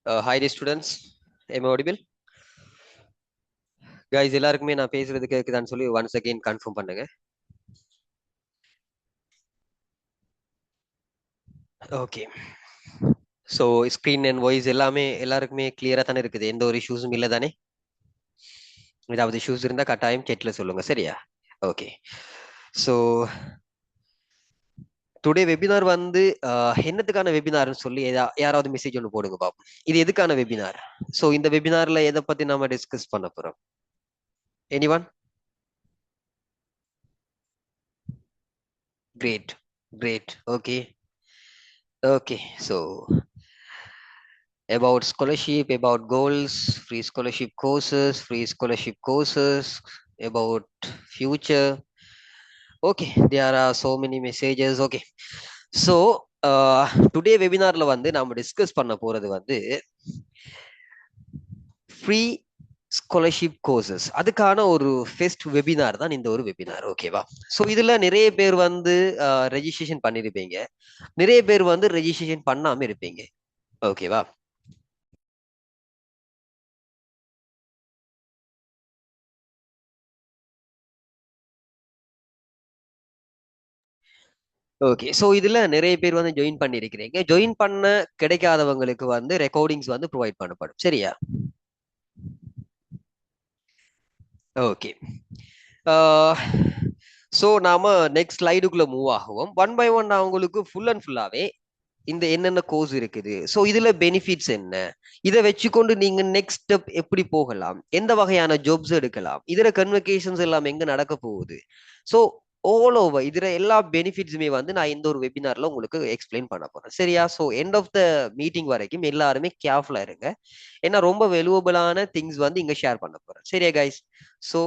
Hi dear students, am I audible? Guys, எல்லாருக்குமே நான் பேசுறது கேக்குதான்னு சொல்லி once again confirm பண்ணுங்க. Okay. So screen and voice எல்லாமே எல்லாருக்குமே கிளியரா தானே இருக்குது, எந்த ஒரு இஷ்யூஸும் இல்லை தானே? ஏதாவது இஷ்யூஸ் இருந்தா கட்டாயம் கேட்ல சொல்லுங்க, சரியா? ஓகே. ஸோ டுடே வெபினார் வந்து என்னத்துக்கான வெபினார்னு சொல்லி யாராவது மெசேஜ் ஒன்று போடுங்க பாப்போம். இது எதுக்கான வெபினார்? ஸோ இந்த வெபினார்ல எதை பத்தி நாம டிஸ்கஸ் பண்ண போறோம்? Anyone? Great, great. Okay, okay. So about scholarship, about goals, free scholarship courses, about future. Okay, there are so many messages. Okay, so today webinarல வந்து நாம டிஸ்கஸ் பண்ண போறது வந்து ஃப்ரீ ஸ்காலர்ஷிப் கோர்சஸ், அதுக்கான ஒரு ஃபெஸ்ட் வெபினார் தான் இந்த ஒரு வெபினார். ஓகேவா? ஸோ இதுல நிறைய பேர் வந்து ரெஜிஸ்ட்ரேஷன் பண்ணிருப்பீங்க, நிறைய பேர் வந்து ரெஜிஸ்ட்ரேஷன் பண்ணாம இருப்பீங்க. ஓகேவா? ஓகே. ஸோ இதுல நிறைய பேர் வந்து ஜாயின் பண்ணிருக்கிறீங்க. ஜாயின் பண்ண கிடைக்காதவங்களுக்கு வந்து ரெக்கார்டிங்ஸ் வந்து ப்ரொவைட் பண்ணப்படும், சரியா? ஓகே. ஸோ நாம நெக்ஸ்ட் ஸ்லைடுக்குள்ள மூவ் ஆகுவோம். ஒன் பை ஒன் அவங்களுக்கு ஃபுல் அண்ட் ஃபுல்லாவே இந்த என்னென்ன கோர்ஸ் இருக்குது, ஸோ இதுல பெனிஃபிட்ஸ் என்ன, இதை வச்சுக்கொண்டு நீங்க நெக்ஸ்ட் ஸ்டெப் எப்படி போகலாம், எந்த வகையான ஜாப்ஸ் எடுக்கலாம், இதுல கன்வகேஷன்ஸ் எல்லாம் எங்க நடக்க போகுது, ஸோ ஆல் ஓவர் இதுல எல்லா பெனிஃபிட்ஸுமே வந்து நான் இந்த ஒரு வெபினார்ல உங்களுக்கு எக்ஸ்பிளைன் பண்ண போறேன், சரியா? So end of the meeting வரைக்கும் எல்லாருமே கேர்ஃபுல்லா இருங்க, ஏன்னா ரொம்ப வெலுவபிளான திங்ஸ் வந்து இங்க ஷேர் பண்ண போறேன், சரியா guys? So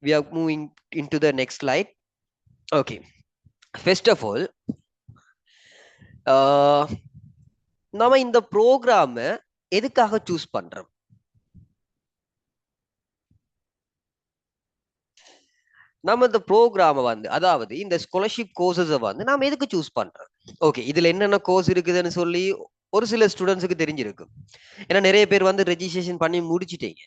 we are moving into the next slide. Okay, first of all, நம்ம இந்த ப்ரோக்ராம எதுக்காக சூஸ் பண்றோம்? நம்ம இந்த ப்ரோக்ராம வந்து, அதாவது இந்த ஸ்காலர்ஷிப் கோர்சஸ வந்து நாம எதுக்கு சூஸ் பண்றோம்? ஓகே, இதுல என்னென்ன கோர்ஸ் இருக்குதுன்னு சொல்லி ஒரு சில ஸ்டூடெண்ட்ஸுக்கு தெரிஞ்சிருக்கும், ஏன்னா நிறைய பேர் வந்து ரெஜிஸ்ட்ரேஷன் பண்ணி முடிச்சிட்டீங்க.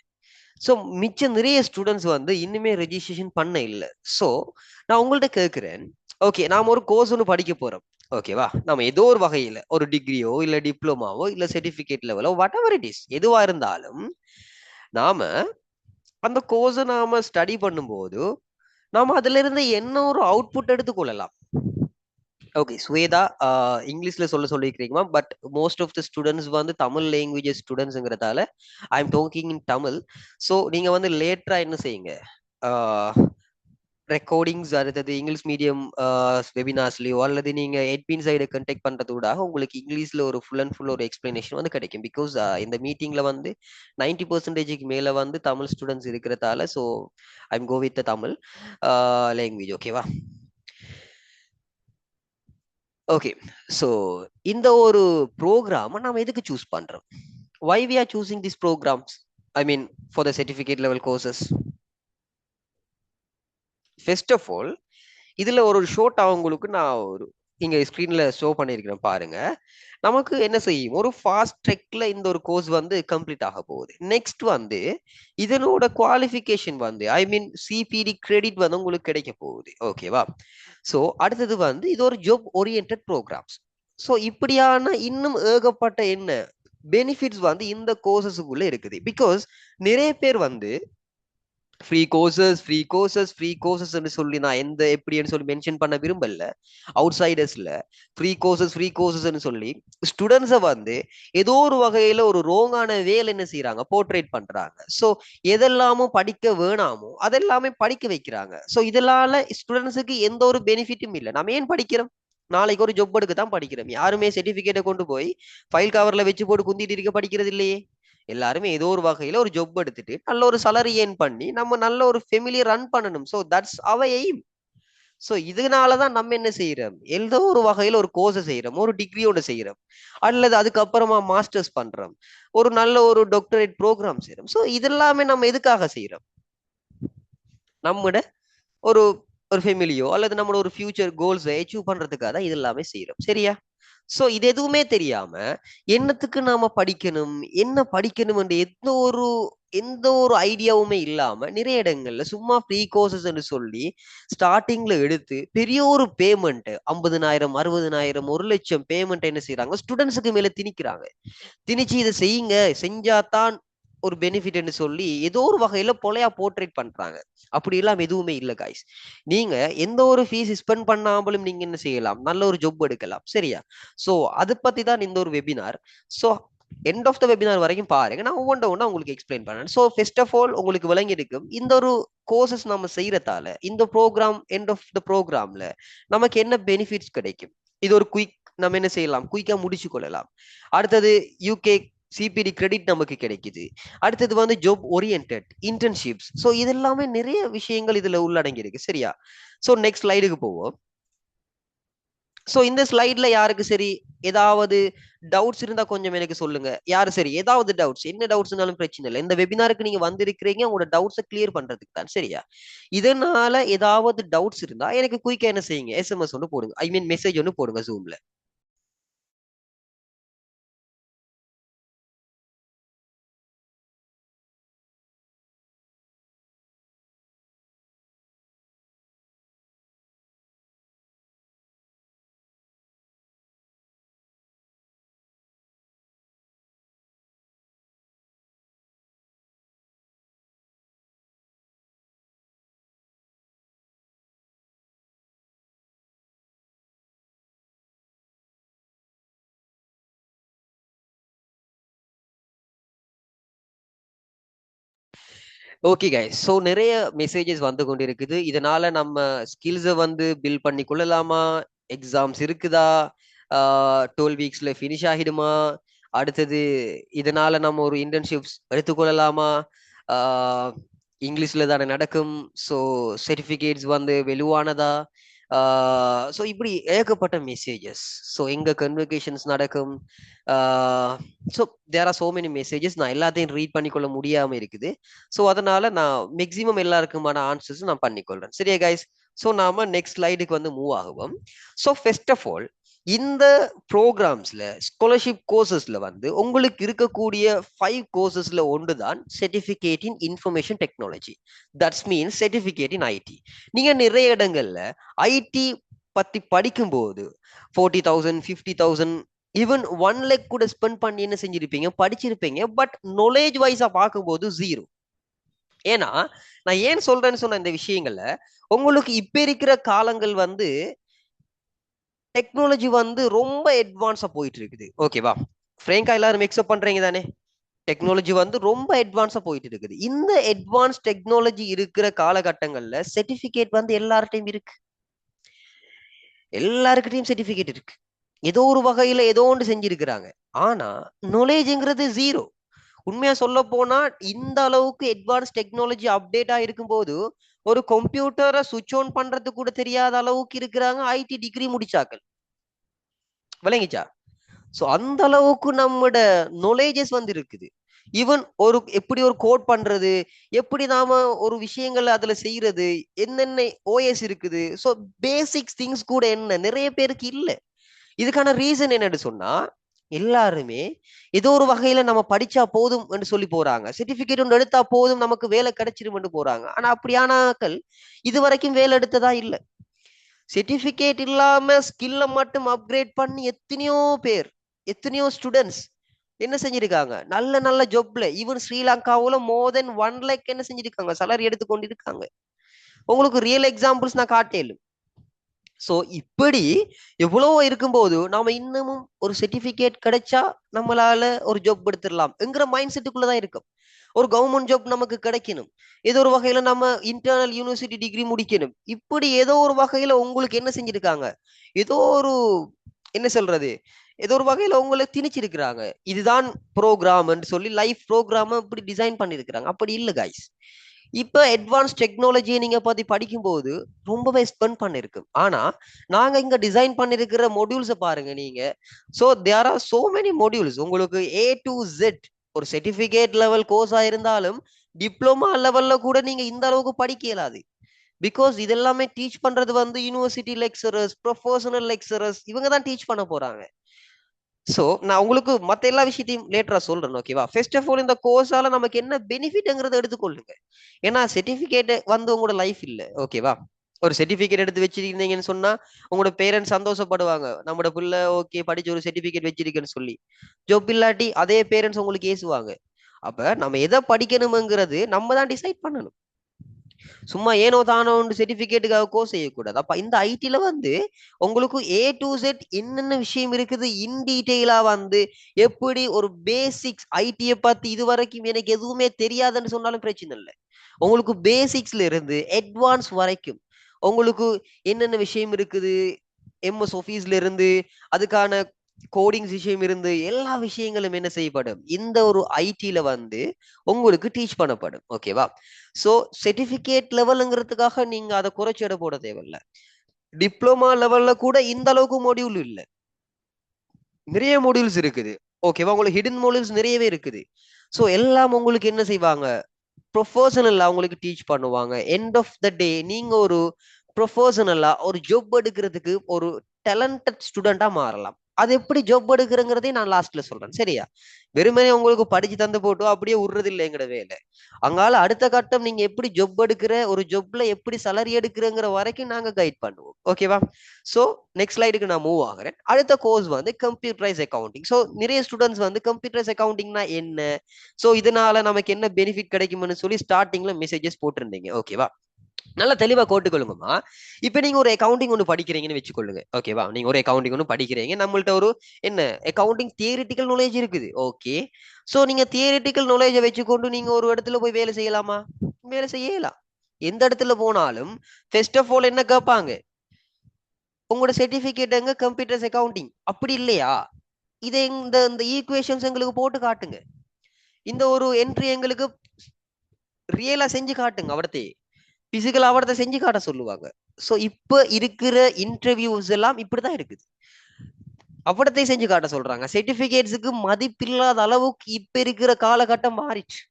ஸோ மிச்சம் நிறைய ஸ்டூடெண்ட்ஸ் வந்து இன்னுமே ரெஜிஸ்ட்ரேஷன் பண்ண இல்லை. ஸோ நான் உங்கள்ட்ட கேட்கிறேன், ஓகே நாம ஒரு கோர்ஸ் ஒன்று படிக்க போறோம், ஓகேவா? நம்ம ஏதோ ஒரு வகையில ஒரு டிகிரியோ இல்ல டிப்ளமாவோ இல்ல சர்டிபிகேட் லெவலோ வாட் எவர் இட் இஸ், எதுவா இருந்தாலும் நாம அந்த கோர்ஸை நாம ஸ்டடி பண்ணும்போது நாம அதுல இருந்து என்ன ஒரு அவுட்புட் எடுத்துக்கொள்ளலாம். ஓகே ஸ்வேதா, இங்கிலீஷ்ல சொல்லிக்கிறீங்களா? But most of the students வந்து தமிழ் லாங்குவேஜ் ஸ்டூடெண்ட்ஸ்ங்கிறதால I am talking in Tamil. So நீங்க வந்து லேட்டரா என்ன செய்யுங்க, ரெக்கார்டிங்ஸ் அடுத்தது இங்கிலீஷ் மீடியம் வெபினார்ஸ்லயோ அல்லது நீங்க எட்பின் சைடு கண்டெக்ட் பண்றதோட உங்களுக்கு இங்கிலீஷ்ல ஒரு ஃபுல் அண்ட் ஃபுல் ஒரு எக்ஸ்பிளனேஷன் வந்து கிடைக்கும். பிகாஸ் இந்த மீட்டிங்ல வந்து 90% மேல வந்து தமிழ் ஸ்டூடெண்ட்ஸ் இருக்கிறதால, so I am go with Tamil language. ஓகேவா? ஓகே. ஸோ இந்த ஒரு ப்ரோக்ராம் நாம எதுக்கு சூஸ் பண்றோம்? Why we are choosing these programs? I mean, for the certificate level courses. First of all, இதுல ஒரு ஷோட் அவங்களுக்கு நான் ஒரு இங்க ஸ்கிரீன்ல ஷோ பண்ணிருக்கிறேன் பாருங்க. நமக்கு என்ன செய்யும், ஒரு ஃபாஸ்ட் ட்ரெக்ல இந்த ஒரு கோர்ஸ் வந்து கம்ப்ளீட் ஆக போகுது. நெக்ஸ்ட் வந்து இதனோட குவாலிஃபிகேஷன் வந்து ஐ மீன் சிபிடி கிரெடிட் வந்து உங்களுக்கு கிடைக்க போகுது. ஓகேவா? ஸோ அடுத்தது வந்து இது ஒரு ஜாப் ஓரியன்ட் ப்ரோக்ராம்ஸ். ஸோ இப்படியான இன்னும் ஏகப்பட்ட என்ன பெனிஃபிட்ஸ் வந்து இந்த கோர்சஸுக்குள்ள இருக்குது. பிகாஸ் நிறைய பேர் வந்து ஃப்ரீ கோர்சஸ் சொல்லி நான் எந்த எப்படின்னு சொல்லி மென்ஷன் பண்ண விரும்பல. அவுட் சைடர்ஸ்ல ஃப்ரீ கோர்சஸ் சொல்லி ஸ்டூடெண்ட்ஸை வந்து ஏதோ ஒரு வகையில ஒரு ரோங்கான வேலை என்ன செய்யறாங்க, போர்ட்ரேட் பண்றாங்க. ஸோ எதெல்லாமோ படிக்க வேணாமோ அதெல்லாமே படிக்க வைக்கிறாங்க. ஸோ இதனால ஸ்டூடெண்ட்ஸுக்கு எந்த ஒரு பெனிஃபிட்டும் இல்லை. நம்ம ஏன் படிக்கிறோம்? நாளைக்கு ஒரு ஜாப் எடுக்க தான் படிக்கிறோம். யாருமே சர்டிபிகேட்டை கொண்டு போய் ஃபைல் கவர்ல வச்சு போட்டு குந்திட்டு இருக்க படிக்கிறது இல்லையே. எல்லாருமே ஏதோ ஒரு வகையில ஒரு ஜாப் எடுத்துட்டு நல்ல ஒரு salary earn பண்ணி நம்ம நல்ல ஒரு ஃபேமிலியை ரன் பண்ணணும். So that's our aim. So இதனாலதான் நம்ம என்ன செய்யறோம், ஏதோ ஒரு வகையில ஒரு கோர்ஸை செய்யறோம், ஒரு டிகிரியோட செய்யறோம், அல்லது அதுக்கப்புறமா மாஸ்டர்ஸ் பண்றோம், ஒரு நல்ல ஒரு டாக்டரேட் ப்ரோக்ராம் செய்யறோம். ஸோ இதெல்லாமே நம்ம எதுக்காக செய்யறோம்? நம்மட ஒரு ஒரு ஃபேமிலியோ அல்லது நம்மளோட ஒரு ஃபியூச்சர் கோல்ஸை அச்சீவ் பண்றதுக்காக தான் இது எல்லாமே செய்யறோம், சரியா? சோ இது எதுவுமே தெரியாம என்னத்துக்கு நாம படிக்கணும், என்ன படிக்கணும் என்று எந்த ஒரு ஐடியாவுமே இல்லாம நிறைய இடங்கள்ல சும்மா ஃப்ரீ கோர்சஸ் சொல்லி ஸ்டார்டிங்ல எடுத்து பெரிய ஒரு பேமெண்ட் 50,000 60,000 1,00,000 பேமெண்ட் என்ன செய்யறாங்க ஸ்டூடெண்ட்ஸுக்கு மேல திணிக்கிறாங்க. திணிச்சு இதை செய்யுங்க, செஞ்சாதான் ஒரு பெனிஃபிட்னு சொல்லி ஏதோ ஒரு வகையில பொலையா போர்ட்ரேட் பண்றாங்க. அப்படி எல்லாம் எதுவுமே இல்ல காய்ஸ். நீங்க எந்த ஒரு ஃபீஸ் ஸ்பெண்ட் பண்ணாமலும் நீங்க என்ன செய்யலாம், நல்ல ஒரு ஜாப் எடுக்கலாம். சரியா? சோ அதை பத்தி தான் இந்த ஒரு webinar. So end of the webinar வரைக்கும் பாருங்க, நான் ஒவ்வொன்றா உங்களுக்கு எக்ஸ்பிளைன் பண்ணேன். ஸோ ஃபர்ஸ்ட் ஆஃப் ஆல் உங்களுக்கு விளங்கி இருக்கும் இந்த ஒரு கோர்சஸ் நம்ம செய்யறதால இந்த ப்ரோக்ராம் எண்ட் ஆஃப் த ப்ரோக்ராம்ல நமக்கு என்ன பெனிஃபிட்ஸ் கிடைக்கும். இது ஒரு குயிக் நம்ம என்ன செய்யலாம், குயிக்கா முடிச்சு கொள்ளலாம். அடுத்தது யூகே சிபிடி கிரெடிட் நமக்கு கிடைக்குது. அடுத்தது வந்து ஜாப் ஓரியன்ட் இன்டர்ன்ஷிப்ஸ். ஸோ இது எல்லாமே நிறைய விஷயங்கள் இதுல உள்ளடங்கி இருக்கு. சரியா? ஸோ நெக்ஸ்ட் ஸ்லைடுக்கு போவோம். சோ இந்த ஸ்லைட்ல யாருக்கு சரி ஏதாவது டவுட்ஸ் இருந்தா கொஞ்சம் எனக்கு சொல்லுங்க. யாரு சரி ஏதாவது டவுட்ஸ், என்ன டவுட்ஸ்னாலும் பிரச்சனை இல்லை. இந்த வெபினாருக்கு நீங்க வந்திருக்கிறீங்க உங்களோட டவுட்ஸை கிளியர் பண்றதுக்கு தான். சரியா? இதனால ஏதாவது டவுட்ஸ் இருந்தா எனக்கு குயிக்கா என்ன செய்யுங்க, எஸ்எம்எஸ் ஒன்று போடுங்க, ஐ மீன் மெசேஜ் ஒன்று போடுங்க ஜூம்ல. ஓகே கைஸ், ஸோ நிறைய மெசேஜஸ் வந்து கொண்டு இருக்குது. இதனால நம்ம ஸ்கில்ஸை வந்து பில்ட் பண்ணி கொள்ளலாமா, எக்ஸாம்ஸ் இருக்குதா, 12 வீக்ஸ்ல ஃபினிஷ் ஆகிடுமா, அடுத்தது இதனால நம்ம ஒரு இன்டர்ன்ஷிப்ஸ் எடுத்துக்கொள்ளலாமா, இங்கிலீஷ்ல தானே நடக்கும், ஸோ சர்டிஃபிகேட்ஸ் வந்து வெலுவானதா, ஸோ இப்படி ஏகப்பட்ட மெசேஜஸ். ஸோ எங்க கன்வர்கேஷன்ஸ் நடக்கும், so there are so many messages. நான் எல்லாத்தையும் ரீட் பண்ணிக்கொள்ள முடியாம இருக்குது. ஸோ அதனால நான் மேக்சிமம் எல்லாருக்குமான ஆன்சர்ஸ் நான் பண்ணிக்கொள்றேன். சரியா கைஸ்? ஸோ நாம நெக்ஸ்ட் ஸ்லைடுக்கு வந்து மூவ் ஆகுவோம். ஸோ ஃபர்ஸ்ட் ஆஃப் ஆல் இந்த ப்ரோக்ராம்ஸ்ல ஸ்காலர்ஷிப் கோர்சஸ்ல வந்து உங்களுக்கு இருக்கக்கூடிய 5 கோர்சஸ்ல ஒன்று தான் certificate in information technology. That's means certificate in IT. நீங்க நிறைய இடங்கள்ல ஐடி பத்தி படிக்கும்போது 40,000 50,000 ஈவன் 1 lakh கூட ஸ்பெண்ட் பண்ணி என்ன செஞ்சிருப்பீங்க, படிச்சிருப்பீங்க. பட் நாலேஜ் வைஸா பார்க்கும்போது ஜீரோ. ஏன்னா நான் ஏன் சொல்றேன்னு சொன்ன இந்த விஷயங்கள்ல உங்களுக்கு இப்ப இருக்கிற காலங்கள் வந்து டெக்னாலஜி வந்து ரொம்ப அட்வான்ஸா போயிட்டு இருக்குது. ஓகேவா? ஃப்ரேங்கா எல்லாரும் எக்ஸப்ட் பண்றீங்க தானே? டெக்னாலஜி வந்து ரொம்ப அட்வான்ஸா போயிட்டு இருக்குது. இந்த அட்வான்ஸ் டெக்னாலஜி இருக்கிற காலகட்டங்கள்ல சர்டிபிகேட் வந்து எல்லார்ட்டையும் இருக்கு. எல்லாருக்கிட்டையும் சர்டிபிகேட் இருக்கு. ஏதோ ஒரு வகையில ஏதோ ஒன்று செஞ்சிருக்கிறாங்க. ஆனா நாலேஜ்ங்கிறது ஜீரோ. உண்மையா சொல்ல போனா இந்த அளவுக்கு அட்வான்ஸ் டெக்னாலஜி அப்டேட்டா இருக்கும்போது ஒரு கம்ப்யூட்டரை சுவிட்ச் ஆன் பண்றது கூட தெரியாத அளவுக்கு இருக்கிறாங்க ஐடி டிகிரி முடிச்சாக்கள். விளங்கிச்சா? சோ அந்த அளவுக்கு நம்மட நாலேஜஸ் வந்து இருக்குது. ஈவன் ஒரு எப்படி ஒரு கோட் பண்றது, எப்படி நாம ஒரு விஷயங்கள் அதுல செய்யறது, என்னென்ன ஓஎஸ் இருக்குது, சோ பேசிக்ஸ் திங்ஸ் கூட என்ன நிறைய பேருக்கு இல்ல. இதுக்கான ரீசன் என்னன்னு சொன்னா எல்லாருமே ஏதோ ஒரு வகையில நம்ம படிச்சா போதும் என்று சொல்லி போறாங்க. சர்டிபிகேட் ஒன்று எடுத்தா போதும் நமக்கு வேலை கிடைச்சிரும் போறாங்க. ஆனா அப்படியான ஆட்கள் இது வரைக்கும் வேலை எடுத்ததா இல்ல. சர்டிபிகேட் இல்லாம ஸ்கில்ல மட்டும் அப்கிரேட் பண்ணி எத்தனையோ பேர், எத்தனையோ ஸ்டூடெண்ட்ஸ் என்ன செஞ்சிருக்காங்க, நல்ல நல்ல ஜாப்ல ஈவன் ஸ்ரீலங்காவுல மோர் தென் 1 lakh என்ன செஞ்சிருக்காங்க, சேலரி எடுத்து கொண்டு இருக்காங்க. உங்களுக்கு ரியல் எக்ஸாம்பிள்ஸ் நான் காட்டேன். சோ இப்படி எவ்வளவோ இருக்கும்போது நாம இன்னமும் ஒரு சர்டிபிகேட் கிடைச்சா நம்மளால ஒரு ஜாப் எடுத்துடலாம் என்கிற மைண்ட் செட்டுக்குள்ளதான் இருக்கும். ஒரு கவர்மெண்ட் ஜாப் நமக்கு கிடைக்கணும், ஏதோ ஒரு வகையில நம்ம இன்டர்னல் யூனிவர்சிட்டி டிகிரி முடிக்கணும். இப்படி ஏதோ ஒரு வகையில உங்களுக்கு என்ன செஞ்சிருக்காங்க, ஏதோ ஒரு என்ன சொல்றது, ஏதோ ஒரு வகையில உங்களை திணிச்சிருக்கிறாங்க. இதுதான் ப்ரோக்ராம் சொல்லி லைஃப் ப்ரோக்ராம இப்படி டிசைன் பண்ணிருக்கிறாங்க. அப்படி இல்ல கைஸ். இப்ப அட்வான்ஸ் டெக்னாலஜியை நீங்க பத்தி படிக்கும்போது ரொம்பவே ஸ்பெண்ட் பண்ணிருக்கு. ஆனா நாங்க இங்க டிசைன் பண்ணிருக்கிற மொடியூல்ஸை பாருங்க நீங்க. So there are so many modules. உங்களுக்கு A to Z ஒரு சர்டிபிகேட் லெவல் கோர்ஸா இருந்தாலும் டிப்ளமா லெவல்ல கூட நீங்க இந்த அளவுக்கு படிக்க இயலாது. பிகாஸ் இதெல்லாமே டீச் பண்றது வந்து யூனிவர்சிட்டி லெக்சரர்ஸ், ப்ரொஃபஷனல் லெக்சரர்ஸ், இவங்க தான் டீச் பண்ண போறாங்க. சோ நான் உங்களுக்கு மத்த எல்லா விஷயத்தையும் லேட்டரா சொல்றேன். ஓகேவா? ஃபர்ஸ்ட் ஆஃப் ஆல் இந்த கோர்ஸால நமக்கு என்ன பெனிஃபிட்ங்கிறத எடுத்துக்கொள்ளுங்க. ஏன்னா சர்டிபிகேட் வந்து உங்களோட லைஃப் இல்ல. ஓகேவா? ஒரு சர்டிபிகேட் எடுத்து வச்சிருக்கீங்கன்னு சொன்னா உங்களோட பேரண்ட்ஸ் சந்தோஷப்படுவாங்க. நம்மட பிள்ளை ஓகே படிச்சு ஒரு சர்டிபிகேட் வச்சிருக்கேன்னு சொல்லி. ஜாப் இல்லாட்டி அதே பேரண்ட்ஸ் உங்களுக்கு ஏசுவாங்க. அப்ப நம்ம எதை படிக்கணுங்கிறது நம்ம தான் டிசைட் பண்ணணும். சும்மா ஏனோ தானோ சர்டிபிகேட்டுக்காக கோர்ஸ் செய்யக்கூடாது. அப்ப இந்த ஐடில வந்து உங்களுக்கு ஏ டு செட் என்னென்ன விஷயம் இருக்குது இன் டீட்டெயிலா வந்து எப்படி ஒரு பேசிக்ஸ் ஐடியை பத்தி இது வரைக்கும் எனக்கு எதுவுமே தெரியாதுன்னு சொன்னாலும் பிரச்சனை இல்லை. உங்களுக்கு பேசிக்ஸ்ல இருந்து அட்வான்ஸ் வரைக்கும் உங்களுக்கு என்னென்ன விஷயம் இருக்குது எம்எஸ் ஆஃபீஸ்ல இருந்து அதுக்கான கோடிங் விஷயம் இருந்து எல்லா விஷயங்களும் என்ன செய்யப்படும் இந்த ஒரு ஐடில வந்து உங்களுக்கு டீச் பண்ணப்படும். ஓகேவா? சோ சர்டிபிகேட் லெவலுங்கிறதுக்காக நீங்க அதை குறைச்சி எடை போட தேவையில்ல. டிப்ளமா லெவல்ல கூட இந்த அளவுக்கு மாடியூல் இல்ல, நிறைய மாடியூல்ஸ் இருக்குது. ஓகேவா? உங்களுக்கு ஹிடன் மாடியூல்ஸ் நிறையவே இருக்குது. சோ எல்லாம் உங்களுக்கு என்ன செய்வாங்க ப்ரொஃபஷனலா உங்களுக்கு டீச் பண்ணுவாங்க. எண்ட் ஆஃப் த டே நீங்க ஒரு ப்ரொஃபஷனலா ஒரு ஜாப் எடுக்கிறதுக்கு ஒரு டேலண்டட் ஸ்டூடெண்டா மாறலாம். அது எப்படி ஜாப் எடுக்கிறங்கிறதையும் நான் லாஸ்ட்ல சொல்றேன். சரியா? வெறுமனே உங்களுக்கு படிச்சு தந்து போட்டு அப்படியே விடுறது இல்லைங்கிற வேலை. அங்கால அடுத்த கட்டம் நீங்க எப்படி ஜாப் எடுக்கிற ஒரு ஜாப்ல எப்படி salary எடுக்கிறங்கிற வரைக்கும் நாங்க கைட் பண்ணுவோம். ஓகேவா? சோ நெக்ஸ்ட் ஸ்லைடுக்கு நான் மூவ் ஆகுறேன். அடுத்த கோர்ஸ் வந்து கம்ப்யூட்டரைஸ் அக்கவுண்டிங். சோ நிறைய ஸ்டூடெண்ட்ஸ் வந்து கம்ப்யூட்டரைஸ் அக்கவுண்டிங்னா என்ன, சோ இதனால நமக்கு என்ன பெனிஃபிட் கிடைக்கும்னு சொல்லி ஸ்டார்டிங்ல மெசேஜஸ் போட்டிருந்தீங்க. ஓகேவா? நல்லா தெளிவா கோட்டுக்கொள்ளுங்கம்மா. இப்ப நீங்க ஒரு அக்கவுண்டிங் ஒன்று படிக்கிறீங்கன்னு வச்சுக்கொள்ளுங்க. ஓகேவா? நீங்க ஒரு அக்கவுண்டிங் ஒன்று படிக்கிறீங்க, நம்மள்ட்ட ஒரு என்ன அக்கவுண்டிங் தியரிட்டிக்கல் நாலேஜ் இருக்குது. ஓகே. சோ நீங்க தியரிட்டிக்கல் நாலேஜை வச்சுக்கொண்டு நீங்க ஒரு இடத்துல போய் வேலை செய்யலாமா? வேலை செய்யலாம். எந்த இடத்துல போனாலும் ஃபர்ஸ்ட் ஆஃப் ஆல் என்ன கேட்பாங்க, உங்களோட சர்டிபிகேட் எங்க கம்ப்யூட்டர்ஸ் அக்கவுண்டிங் அப்படி இல்லையா, இதை இந்த இந்த ஈக்குவேஷன்ஸ் எங்களுக்கு போட்டு காட்டுங்க, இந்த ஒரு என்ட்ரி எங்களுக்கு ரியலா செஞ்சு காட்டுங்க, அவடத்தே பிசிக்கல் அவடத்தை செஞ்சு காட்ட சொல்லுவாங்க. சோ இப்ப இருக்கிற இன்டர்வியூஸ் எல்லாம் இப்படிதான் இருக்குது, அவடத்தை செஞ்சு காட்ட சொல்றாங்க. சர்டிபிகேட்ஸுக்கு மதிப்பில்லாத அளவுக்கு இப்ப இருக்கிற காலகட்டம் மாறிச்சு.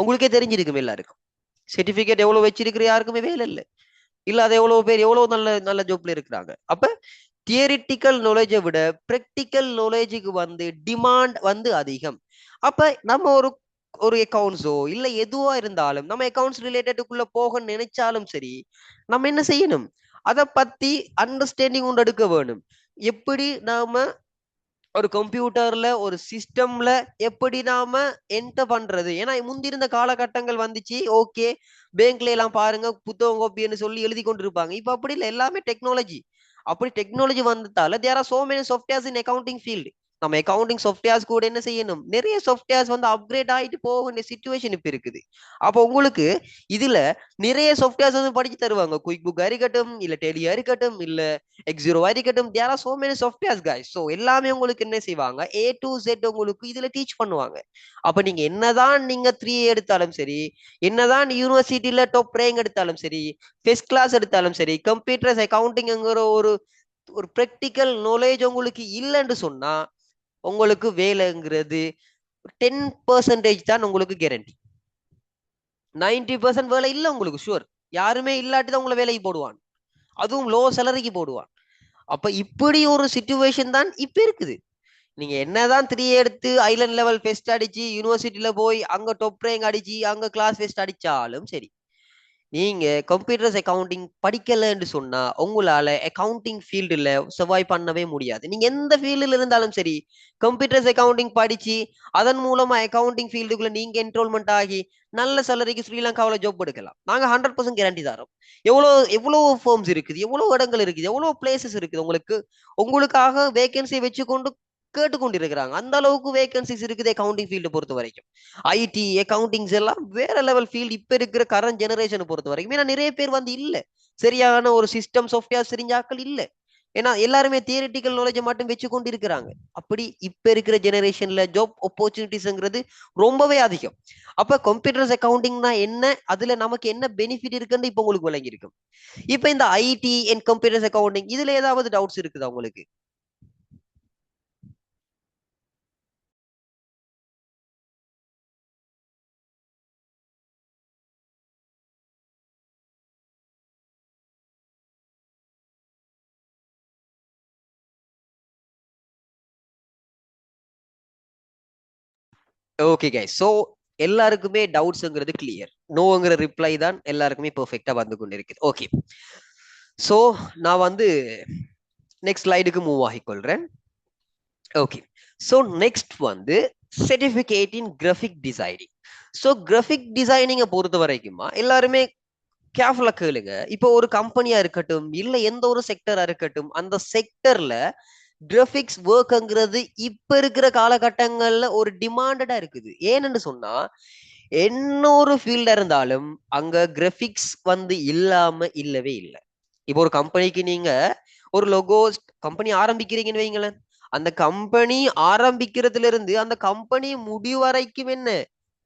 உங்களுக்கே தெரிஞ்சிருக்கும் எல்லாருக்கும். சர்டிபிகேட் எவ்வளவு வச்சிருக்கிற யாருக்குமே வேலை இல்லை. இல்ல அது எவ்வளவு பேர் எவ்வளவு நல்ல நல்ல ஜாப்ல இருக்கிறாங்க. அப்ப தியரிட்டிக்கல் நாலேஜை விட பிராக்டிக்கல் நாலேஜுக்கு வந்து டிமாண்ட் வந்து அதிகம். அப்ப நம்ம ஒரு ஒரு அக்கௌண்ட்ஸோ இல்ல எதுவா இருந்தாலும் நம்ம அக்கௌண்ட்ஸ் ரிலேட்டடுக்குள்ள போக நினைச்சாலும் சரி, நம்ம என்ன செய்யணும், அதை பத்தி அண்டர்ஸ்டாண்டிங் உண்டு எடுக்க வேணும். எப்படி நாம ஒரு கம்ப்யூட்டர்ல ஒரு சிஸ்டம்ல எப்படி நாம என்டர் பண்றது. ஏன்னா முந்திருந்த காலகட்டங்கள் வந்துச்சு. ஓகே, பேங்க்ல எல்லாம் பாருங்க புத்தகம் கோப்பின்னு சொல்லி எழுதி கொண்டு இருப்பாங்க. இப்ப அப்படி இல்லை, எல்லாமே டெக்னாலஜி. அப்படி டெக்னாலஜி வந்ததால there are so many softwares in accounting field. நம்ம அக்கவுண்டிங் சாஃப்ட்வேர்ஸ் கூட என்ன செய்யணும், நிறைய சாஃப்ட்வேர்ஸ் வந்து அப்கிரேட் ஆகிட்டு போக வேண்டிய சுச்சுவேஷன் இப்ப இருக்குது. அப்போ உங்களுக்கு இதுல நிறைய சாஃப்ட்வேர்ஸ் வந்து படிச்சு தருவாங்க. குயிக் புக்கா இருக்கட்டும், இல்ல டெலியா இருக்கட்டும், இல்ல எக்ஸிரோவா இருக்கட்டும், there are so many softwares guys. So எல்லாமே உங்களுக்கு என்ன செய்வாங்க, ஏ டு செட் உங்களுக்கு இதுல டீச் பண்ணுவாங்க. அப்ப நீங்க என்னதான் நீங்க 3 எடுத்தாலும் சரி, என்னதான் யூனிவர்சிட்டியில டாப் ரேங்க் எடுத்தாலும் சரி, ஃபர்ஸ்ட் கிளாஸ் எடுத்தாலும் சரி, கம்ப்யூட்டர்ஸ் அக்கவுண்டிங்ங்கிற ஒரு ஒரு ப்ராக்டிக்கல் நாலேஜ் உங்களுக்கு இல்லைன்னு சொன்னா உங்களுக்கு வேலைங்கிறது 10% தான் உங்களுக்கு கேரண்டி. 90% வேலை இல்லை உங்களுக்கு ஷுவர். யாருமே இல்லாட்டி தான் உங்களை வேலைக்கு போடுவான், அதுவும் லோ சேலரிக்கு போடுவான். அப்ப இப்படி ஒரு சிச்சுவேஷன் தான் இப்ப இருக்குது. நீங்க என்னதான் 3 எடுத்து ஐலண்ட் லெவல் ஃபெஸ்ட் அடிச்சு யூனிவர்சிட்டியில போய் அங்க டாப் ரேங்க் அடிச்சு அங்க கிளாஸ் ஃபெஸ்ட் அடிச்சாலும் சரி, நீங்க கம்ப்யூட்டர்ஸ் அக்கவுண்டிங் படிக்கலன்னு சொன்னா உங்களால அக்கவுண்டிங் ஃபீல்டுல சர்வைவ் பண்ணவே முடியாது. நீங்க எந்த ஃபீல்டில் இருந்தாலும் சரி, கம்ப்யூட்டர்ஸ் அக்கவுண்டிங் படிச்சு அதன் மூலமா அக்கவுண்டிங் ஃபீல்டுக்குள்ள நீங்க என்ரோல்மெண்ட் ஆகி நல்ல சேலரிக்கு ஸ்ரீலங்காவில் ஜாப் எடுக்கலாம். நாங்க 100% கேரண்டி தரோம். எவ்வளவு எவ்வளவு ஃபார்ம்ஸ் இருக்குது, எவ்வளவு இடங்கள் இருக்குது, எவ்வளவு பிளேசஸ் இருக்குது, உங்களுக்கு உங்களுக்காக வேகன்சி வச்சுக்கொண்டு கேட்டுக்கொண்டிருக்கிறாங்க. அந்த அளவுக்கு வேகன்சிஸ் இருக்குது அக்கவுண்டிங் ஃபீல்டு பொறுத்த வரைக்கும். ஐடி அக்கவுண்டிங்ஸ் எல்லாம் வேற லெவல் ஃபீல்டு இப்ப இருக்கிற கரண்ட் ஜெனரேஷனை பொறுத்த வரைக்கும். ஏன்னா நிறைய பேர் வந்து இல்ல, சரியான ஒரு சிஸ்டம் சாஃப்ட்வேர் தெரிஞ்சாக்கள் இல்ல. ஏன்னா எல்லாருமே தியரிட்டிக்கல் நாலேஜை மட்டும் வச்சு கொண்டு இருக்கிறாங்க. அப்படி இப்ப இருக்கிற ஜெனரேஷன்ல ஜாப் ஆப்பர்ச்சுனிட்டிஸ்ங்கிறது ரொம்பவே அதிகம். அப்ப கம்ப்யூட்டர்ஸ் அக்கவுண்டிங்னா என்ன, அதுல நமக்கு என்ன பெனிஃபிட் இருக்குன்னு இப்ப உங்களுக்கு விளங்கி இருக்கும். இப்ப இந்த ஐடி அண்ட் கம்ப்யூட்டர்ஸ் அக்கவுண்டிங் இதுல ஏதாவது டவுட்ஸ் இருக்குதா உங்களுக்கு? ஓகே கைஸ், ஸோ எல்லாருக்குமே டவுட்ஸ்ங்கிறது கிளியர், நோங்கிற ரிப்ளை தான் எல்லாருக்குமே பெர்ஃபெக்டா வந்து கொண்டு இருக்குது. ஓகே, ஸோ நான் வந்து நெக்ஸ்ட் ஸ்லைடுக்கு மூவ் ஆகிக்கொள்றேன். ஓகே, ஸோ நெக்ஸ்ட் வந்து certificate in graphic designing. So graphic டிசைனிங்கை பொறுத்த வரைக்குமா எல்லாருமே கேர்ஃபுல்லா கேளுங்க. இப்போ ஒரு கம்பெனியா இருக்கட்டும், இல்ல எந்த ஒரு செக்டரா இருக்கட்டும், அந்த செக்டர்ல கிராபிக்ஸ் ஒர்க்ங்கிறது இப்ப இருக்கிற காலகட்டங்கள்ல ஒரு டிமாண்டடா இருக்குது. ஏன்னு சொன்னா என்ன ஒரு ஃபீல்டா இருந்தாலும் அங்க கிராபிக்ஸ் வந்து இல்லாம இல்லவே இல்லை. இப்போ ஒரு கம்பெனிக்கு நீங்க ஒரு லோகோ கம்பெனி ஆரம்பிக்கிறீங்கன்னு வைங்களேன், அந்த கம்பெனி ஆரம்பிக்கிறதுல இருந்து அந்த கம்பெனி முடிவு வரைக்கும் என்ன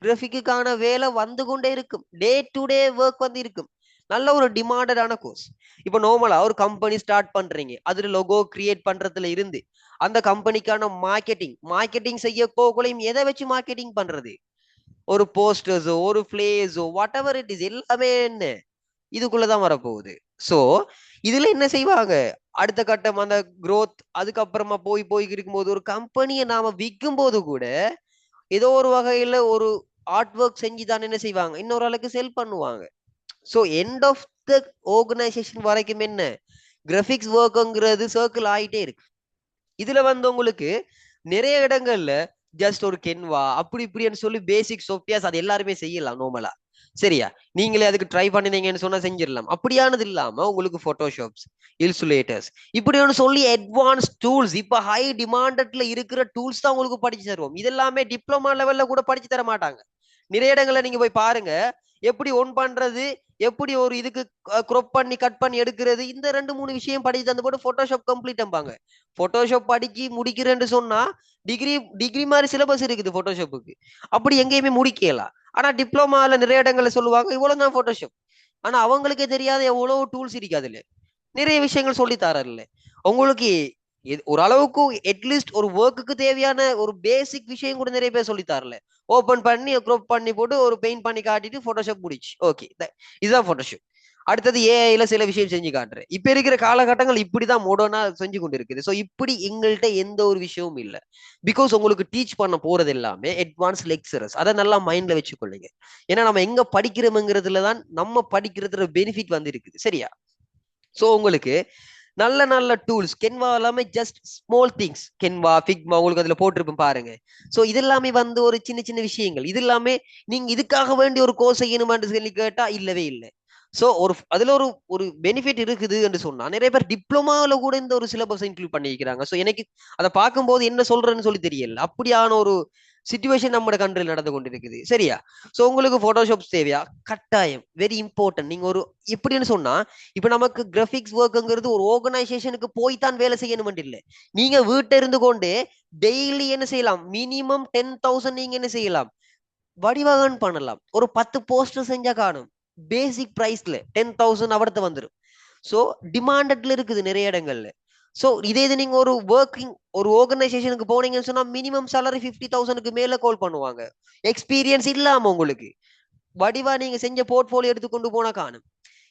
கிராஃபிக்கான வேலை வந்து கொண்டே இருக்கும். டே டு டே ஒர்க் வந்து இருக்கும். நல்ல ஒரு டிமாண்டடான கோர்ஸ். இப்போ நார்மலா ஒரு கம்பெனி ஸ்டார்ட் பண்றீங்க, அதுல லோகோ கிரியேட் பண்றதுல இருந்து அந்த கம்பெனிக்கான மார்க்கெட்டிங் செய்ய போகலையும் எதை வச்சு மார்க்கெட்டிங் பண்றது, ஒரு போஸ்டர்ஸோ ஒரு பிளேஸோ வாட் எவர் இட் இஸ், எல்லாமே என்ன இதுக்குள்ளதான் வரப்போகுது. சோ இதுல என்ன செய்வாங்க, அடுத்த கட்டம் அந்த growth அதுக்கப்புறமா போய் போய் இருக்கும்போது ஒரு கம்பெனியை நாம விற்கும் போது கூட ஏதோ ஒரு வகையில ஒரு ஆர்ட் ஒர்க் செஞ்சுதான் என்ன செய்வாங்க, இன்னொரு ஆளுக்கு செல் பண்ணுவாங்க. So end of the organisation வரைக்கும் என்ன கிராபிக்ஸ் ஒர்க்ங்கிறது சர்க்கிள் ஆயிட்டே இருக்கு. இதுல வந்து உங்களுக்கு நிறைய இடங்கள்ல ஜஸ்ட் ஒரு கென்வா அப்படி இப்படின்னு சொல்லி பேசிக் சாஃப்ட்வேர்ஸ் அது எல்லாருமே செய்யலாம் நார்மலா. சரியா, நீங்களே அதுக்கு ட்ரை பண்ணினீங்கன்னு சொன்னா செஞ்சிடலாம். அப்படியானது இல்லாம உங்களுக்கு போட்டோஷாப்ஸ், இல்சுலேட்டர்ஸ் இப்படின்னு சொல்லி அட்வான்ஸ் டூல்ஸ், இப்ப ஹை டிமாண்டட்ல இருக்கிற டூல்ஸ் தான் உங்களுக்கு படிச்சு தருவோம். இதெல்லாமே டிப்ளமா லெவல்ல கூட படிச்சு தர மாட்டாங்க. நிறைய இடங்கள்ல நீங்க போய் பாருங்க, எப்படி ஒன் பண்றது, எப்படி ஒரு இதுக்கு க்ரொப் பண்ணி கட் பண்ணி எடுக்கிறது, இந்த 2-3 விஷயம் படிச்சு தந்து போட்டு போட்டோஷாப் கம்ப்ளீட் அம்பாங்க. போட்டோஷாப் படிச்சு முடிக்கிறேன்னு சொன்னா டிகிரி டிகிரி மாதிரி சிலபஸ் இருக்குது போட்டோஷாப்புக்கு, அப்படி எங்கேயுமே முடிக்கலாம். ஆனா டிப்ளமால நிறைய இடங்கள்ல சொல்லுவாங்க இவ்வளவுதான் போட்டோஷாப். ஆனா அவங்களுக்கே தெரியாத எவ்வளவு டூல்ஸ் இருக்கு, அதுல நிறைய விஷயங்கள் சொல்லி தரல உங்களுக்கு. ஒரு அளவுக்கு அட்லீஸ்ட் ஒரு ஒர்க்குக்கு தேவையான ஒரு பேசிக் விஷயம் கூட நிறைய பேர் சொல்லி தரல. ஓபன் பண்ணி க்ரோப் பண்ணி போட்டு ஒரு பெயிண்ட் பண்ணி காட்டிட்டு போட்டோஷாப் முடிச்சு, ஓகே இதுதான் போட்டோஷாப். அடுத்தது ஏஐல சில விஷயம் செஞ்சு காட்டுறேன். இப்ப இருக்கிற காலகட்டங்கள் இப்படிதான் மாடர்னா செஞ்சு கொண்டு இருக்குது. ஸோ இப்படி எங்கள்கிட்ட எந்த ஒரு விஷயமும் இல்லை. பிகாஸ் உங்களுக்கு டீச் பண்ண போறது எல்லாமே அட்வான்ஸ் லெக்சரர்ஸ், அதை நல்லா மைண்ட்ல வச்சுக்கொள்ளுங்க. ஏன்னா நம்ம எங்க படிக்கிறோம்ங்கிறதுல தான் நம்ம படிக்கிறதுல பெனிஃபிட் வந்து இருக்குது. சரியா, ஸோ உங்களுக்கு நல்ல நல்ல டூல்ஸ் கென்வா எல்லாமே just small things, Canva Figma உங்களுக்கு அதுல போட்டிருப்பேன் பாருங்க. ஸோ இது எல்லாமே வந்து ஒரு சின்ன சின்ன விஷயங்கள். இது எல்லாமே நீங்க இதுக்காக வேண்டிய ஒரு கோர்ஸ் செய்யணுமான்னு சொல்லி கேட்டா இல்லவே இல்லை. ஸோ ஒரு அதுல ஒரு ஒரு பெனிஃபிட் இருக்குது என்று சொன்னா நிறைய பேர் டிப்ளமாவில கூட இந்த ஒரு சிலபஸ் இன்க்ளூட் பண்ணிக்கிறாங்க. ஸோ எனக்கு அதை பார்க்கும்போது என்ன சொல்றேன்னு சொல்லி தெரியல. அப்படியான ஒரு சிச்சுவேஷன் நம்ம கண்ட்ரில் நடந்து கொண்டிருக்குது. சரியா, ஸோ உங்களுக்கு போட்டோஷாப் தேவையா, கட்டாயம் வெரி இம்பார்ட்டன்ட். நீங்க ஒரு எப்படின்னு சொன்னா இப்ப நமக்கு கிராபிக்ஸ் ஒர்க்ங்கிறது ஒரு ஆர்கனைசேஷனுக்கு போய் தான் வேலை செய்யணும் இல்லை. நீங்க வீட்டை இருந்து கொண்டு டெய்லி என்ன செய்யலாம், மினிமம் 10,000 நீங்க என்ன செய்யலாம், வடிவகன் பண்ணலாம். ஒரு 10 போஸ்டர் செஞ்சா காணும், பேசிக் பிரைஸ்ல 10,000 அவர்த்த வந்துடும். ஸோ டிமாண்டட்ல இருக்குது நிறைய இடங்கள்ல. ஸோ இதே இது நீங்க ஒரு ஒர்க்கிங் ஒரு ஆர்கனைசேஷனுக்கு போனீங்கன்னு சொன்னா மினிமம் சேலரி 50,000க்கு மேல கால் பண்ணுவாங்க. எக்ஸ்பீரியன்ஸ் இல்லாம உங்களுக்கு வடிவா நீங்க செஞ்ச போர்ட்போலியோ எடுத்துக்கொண்டு போனா காணும்.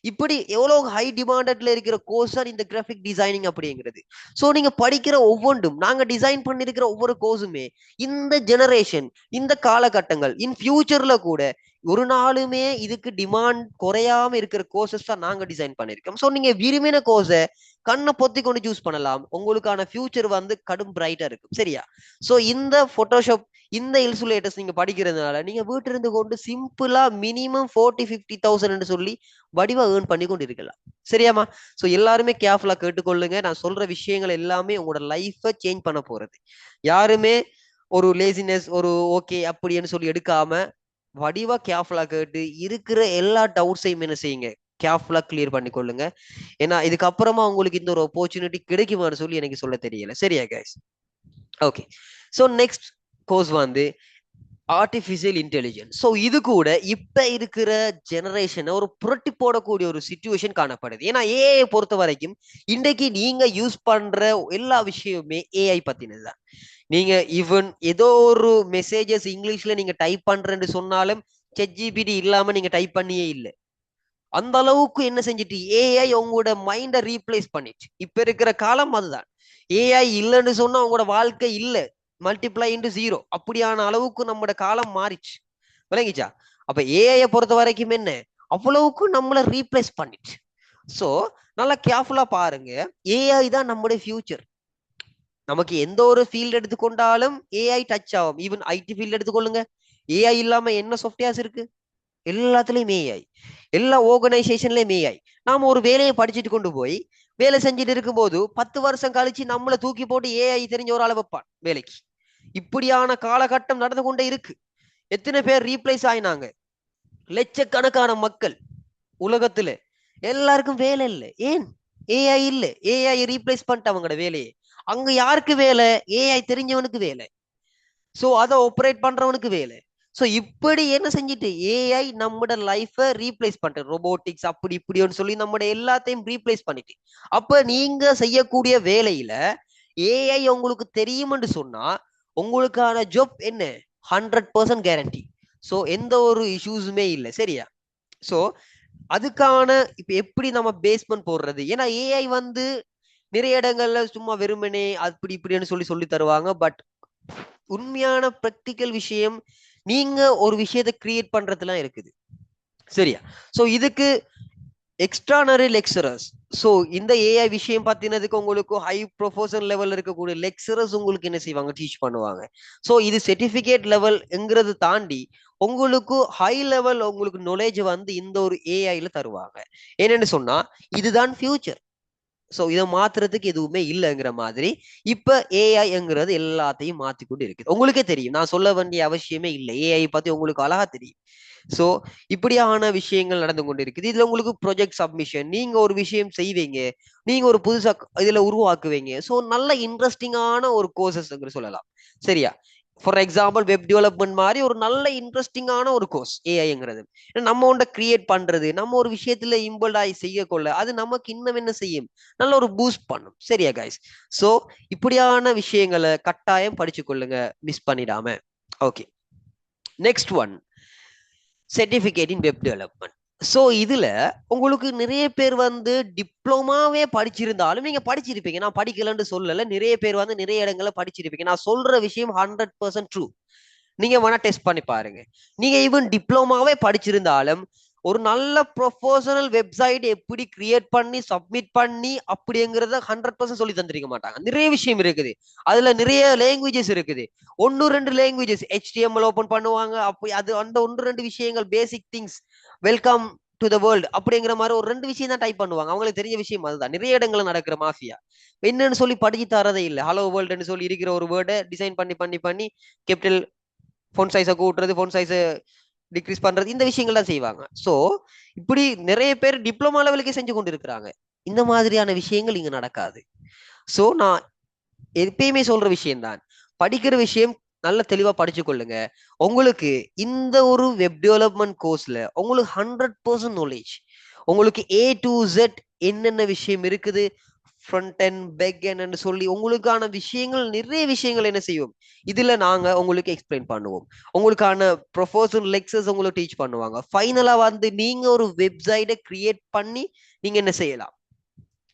இப்படி எவ்வளவு ஹை டிமாண்டட்ல இருக்கிற கோர்ஸ் தான் இந்த கிராஃபிக் டிசைனிங் அப்படிங்கிறது. ஸோ நீங்க படிக்கிற ஒவ்வொன்றும், நாங்க டிசைன் பண்ணிருக்கிற ஒவ்வொரு கோர்ஸுமே இந்த ஜெனரேஷன், இந்த காலகட்டங்கள், இன் ஃபியூச்சர்ல கூட ஒரு நாளுமே இதுக்கு டிமாண்ட் குறையாம இருக்கிற கோர்சஸ் தான் நாங்க டிசைன் பண்ணிருக்கோம். ஸோ நீங்க விரும்பின கோர்ஸை கண்ணை பொத்தி கொண்டு சூஸ் பண்ணலாம். உங்களுக்கான ஃபியூச்சர் வந்து கடும் பிரைட்டா இருக்கும். சரியா, ஸோ இந்த போட்டோஷாப் இந்த இல்சுலேட்டர்ஸ் நீங்க படிக்கிறதுனால நீங்க வீட்டு இருந்து கொண்டு சிம்பிளா மினிமம் 40-50,000 சொல்லி வடிவா ஏர்ன் பண்ணி கொண்டு இருக்கலாம். சரியாமா, ஸோ எல்லாருமே கேர்ஃபுல்லா கேட்டுக்கொள்ளுங்க. நான் சொல்ற விஷயங்கள் எல்லாமே உங்களோட லைஃபை சேஞ்ச் பண்ண போறது. யாருமே ஒரு லேசினஸ் ஒரு ஓகே அப்படின்னு சொல்லி எடுக்காம வடிவா கேர்ஃபுல்லா கேட்டு இருக்கிற எல்லா டவுட்ஸையும் என்ன செய்யுங்க, கேர்ஃபுல்லா கிளியர் பண்ணி கொள்ளுங்க. ஏன்னா இதுக்கப்புறமா உங்களுக்கு இந்த ஒரு ஆப்பர்ச்சுனிட்டி கிடைக்குமான்னு சொல்லி எனக்கு சொல்ல தெரியல. சரியா guys, okay. So next course வந்து ஆர்டிபிஷியல் இன்டெலிஜென்ஸ். ஸோ இது கூட இப்ப இருக்கிற ஜெனரேஷனை ஒரு புரட்டி போடக்கூடிய ஒரு சிச்சுவேஷன் காணப்படுது. ஏன்னா ஏஐ பொறுத்த வரைக்கும் இன்றைக்கு நீங்க யூஸ் பண்ற எல்லா விஷயமுமே ஏஐ பத்தினது தான். நீங்க ஈவன் ஏதோ ஒரு மெசேஜஸ் இங்கிலீஷ்ல நீங்க டைப் பண்றேன்னு சொன்னாலும் ChatGPT இல்லாம நீங்க டைப் பண்ணியே இல்லை. அந்த அளவுக்கு என்ன செஞ்சுட்டு ஏஐ உங்களோட மைண்டை ரீப்ளேஸ் பண்ணிச்சு. இப்ப இருக்கிற காலம் அதுதான். ஏஐ இல்லைன்னு சொன்னா உங்களோட வாழ்க்கை இல்லை. மல்டிப்ளை இன்டு 0 அப்படியான அளவுக்கு நம்மட காலம் மாறிச்சு. விளங்கிச்சா? அப்ப ஏஐ பொறுத்த வரைக்கும் என்ன, அவ்வளவுக்கு நம்மள ரீப்ளேஸ் பண்ணிச்சு. சோ நல்லா கேர்ஃபுல்லா பாருங்க, ஏஐ தான் நம்முடைய ஃபியூச்சர். நமக்கு எந்த ஒரு ஃபீல்டு எடுத்துக்கொண்டாலும் ஏஐ டச் ஆகும். ஈவன் ஐடி ஃபீல்டு எடுத்துக்கொள்ளுங்க, ஏஐ இல்லாம என்ன சாஃப்ட்வேர்ஸ் இருக்கு? எல்லாத்துலயும் ஏஐ, எல்லா ஆர்கனைசேஷன்லயும் ஏஐ. நாம ஒரு வேலையை படிச்சுட்டு கொண்டு போய் வேலை செஞ்சுட்டு இருக்கும்போது 10 வருஷம் கழிச்சு நம்மளை தூக்கி போட்டு ஏஐ தெரிஞ்ச ஒரு ஆளை வைப்பான் வேலைக்கு. இப்படியான காலகட்டம் நடந்து கொண்டே இருக்கு. எத்தனை பேர் ரீப்ளேஸ் ஆயினாங்க? லட்சக்கணக்கான மக்கள் உலகத்துல எல்லாருக்கும் வேலை இல்லை. ஏன்? ஏஐ இல்ல. ஏஐ ரீப்ளேஸ் பண்ணிட்டு அவங்களோட வேலையை. அங்க யாருக்கு வேலை? ஏஐ தெரிஞ்சவனுக்கு வேலை. சோ அதை ஆப்ரேட் பண்றவனுக்கு வேலை. சோ இப்படி என்ன செஞ்சுட்டு ஏஐ நம்மட லைஃப ரீப்ளேஸ் பண்ணிட்டு, ரோபோட்டிக்ஸ் அப்படி இப்படின்னு சொல்லி நம்மட எல்லாத்தையும் ரீப்ளேஸ் பண்ணிட்டு, அப்ப நீங்க செய்யக்கூடிய வேலையில ஏஐ உங்களுக்கு தெரியும்னு சொன்னா உங்களுக்கான ஜாப் என்ன? 100% கேரண்டி. சோ எந்த ஒரு இஷ்யூஸுமே இல்லை. சரியா? சோ அதுக்கான இப்ப எப்படி நம்ம பேஸ்மெண்ட் போடுறது? ஏன்னா ஏஐ வந்து நிறைய இடங்கள்ல சும்மா வெறுமனே அப்படி இப்படின்னு சொல்லி தருவாங்க. பட் உண்மையான ப்ராக்டிக்கல் விஷயம் நீங்க ஒரு விஷயத்தை கிரியேட் பண்றதுலாம் இருக்குது. சரியா? சோ இதுக்கு எக்ஸ்ட்ரானரி லெக்சரர்ஸ். ஸோ இந்த ஏஐ விஷயம் பார்த்தினதுக்கு உங்களுக்கு ஹை ப்ரொஃபஷனல் லெவல் இருக்கக்கூடிய லெக்சரர்ஸ் உங்களுக்கு என்ன செய்வாங்க? டீச் பண்ணுவாங்க. ஸோ இது சர்டிஃபிகேட் லெவல்ங்கிறது தாண்டி உங்களுக்கு ஹை லெவல் உங்களுக்கு நாலேஜ் வந்து இந்த ஒரு ஏஐல தருவாங்க. என்னன்னு சொன்னா இதுதான் ஃபியூச்சர். ஸோ இதை மாத்துறதுக்கு எதுவுமே இல்லைங்கிற மாதிரி இப்ப ஏஐங்கிறது எல்லாத்தையும் மாத்தி கொண்டு இருக்குது. உங்களுக்கே தெரியும், நான் சொல்ல வேண்டிய அவசியமே இல்லை. ஏஐ பத்தி உங்களுக்கு அழகா தெரியும். சோ இப்படியான விஷயங்கள் நடந்து கொண்டு இருக்குது. இதுல உங்களுக்கு ப்ரொஜெக்ட் சப்மிஷன், நீங்க ஒரு விஷயம் செய்வீங்க, நீங்க ஒரு புதுசா இதுல உருவாக்குவீங்க. சோ நல்ல இன்ட்ரெஸ்டிங்கான ஒரு கோர்சஸ் சொல்லலாம். சரியா? ஃபார் எக்ஸாம்பிள் வெப் டெவலப்மெண்ட் மாதிரி ஒரு நல்ல இன்ட்ரெஸ்டிங்கான ஒரு கோர்ஸ் ஏஐங்கிறது. நம்ம ஒன்றை கிரியேட் பண்றது, நம்ம ஒரு விஷயத்துல இன்வால்வ் ஆகி செய்யக்கொள்ள அது நமக்கு இன்னும் என்ன செய்யும்? நல்ல ஒரு பூஸ்ட் பண்ணும். சரியா கைஸ்? சோ இப்படியான விஷயங்களை கட்டாயம் படிச்சு கொள்ளுங்க, மிஸ் பண்ணிடாம. Okay, next one, certificate in web development. So இதுல உங்களுக்கு நிறைய பேர் வந்து டிப்ளமாவே படிச்சிருந்தாலும் நீங்க படிச்சிருப்பீங்க. நான் படிக்கலன்னு சொல்லல, நிறைய பேர் வந்து நிறைய இடங்கள்ல படிச்சிருப்பீங்க. நான் சொல்ற விஷயம் 100% ட்ரூ. நீங்க வேணா டெஸ்ட் பண்ணி பாருங்க. நீங்க ஈவன் டிப்ளமாவே படிச்சிருந்தாலும் ஒரு நல்ல ப்ரொஃபஷனல் வெப்சைட் எப்படி கிரியேட் பண்ணி சப்மிட் பண்ணி அப்படிங்கிறத 100% சொல்லி தந்திருக்க மாட்டாங்க. நிறைய விஷயம் இருக்குது, அதுல நிறைய லாங்குவேஜஸ் இருக்குது. 1-2 லாங்குவேஜஸ் HTML ஓபன் பண்ணுவாங்க. அப்படி அது அந்த 1-2 விஷயங்கள் basic things, welcome to the world அப்படிங்கிற மாதிரி ஒரு 2 விஷயம் தான் டைப் பண்ணுவாங்க. அவங்களுக்கு தெரிஞ்ச விஷயம் அதுதான். நிறைய இடங்கள்ல நடக்கிற மாஃபியா என்னன்னு சொல்லி படிச்சு தரதே இல்லை. ஹலோ வேர்ல்டுன்னு சொல்லி இருக்கிற ஒரு வேர்டை டிசைன் பண்ணி பண்ணி பண்ணி கேபிட்டல் ஃபோன் சைஸை கூட்டுறது, ஃபோன் சைஸை டிக்ரீஸ் பண்றது, இந்த விஷயங்கள் தான் செய்வாங்க. சோ இப்படி நிறைய பேர் டிப்ளமா லெவலுக்கே செஞ்சு கொண்டு இருக்கிறாங்க. இந்த மாதிரியான விஷயங்கள் இங்க நடக்காது. சோ நான் எப்பயுமே சொல்ற விஷயம் தான், படிக்கிற விஷயம் நல்ல தெளிவா படிச்சு கொள்ளுங்க. உங்களுக்கு இந்த ஒரு வெப் டெவலப்மெண்ட் கோர்ஸ்ல உங்களுக்கு 100% நாலேஜ், உங்களுக்கு A to Z என்னென்ன விஷயம் இருக்குது, ஃப்ரண்ட் அண்ட் பேக் எண்ட் சொல்லி உங்களுக்கான விஷயங்கள் நிறைய விஷயங்கள் என்ன செய்வோம் இதுல நாங்க உங்களுக்கு எக்ஸ்பிளைன் பண்ணுவோம். உங்களுக்கான ப்ரொஃபஷனல் லெக்சர்ஸ் உங்களுக்கு டீச் பண்ணுவாங்க. ஃபைனலா வந்து நீங்க ஒரு வெப்சைட்டை கிரியேட் பண்ணி நீங்க என்ன செய்யலாம்?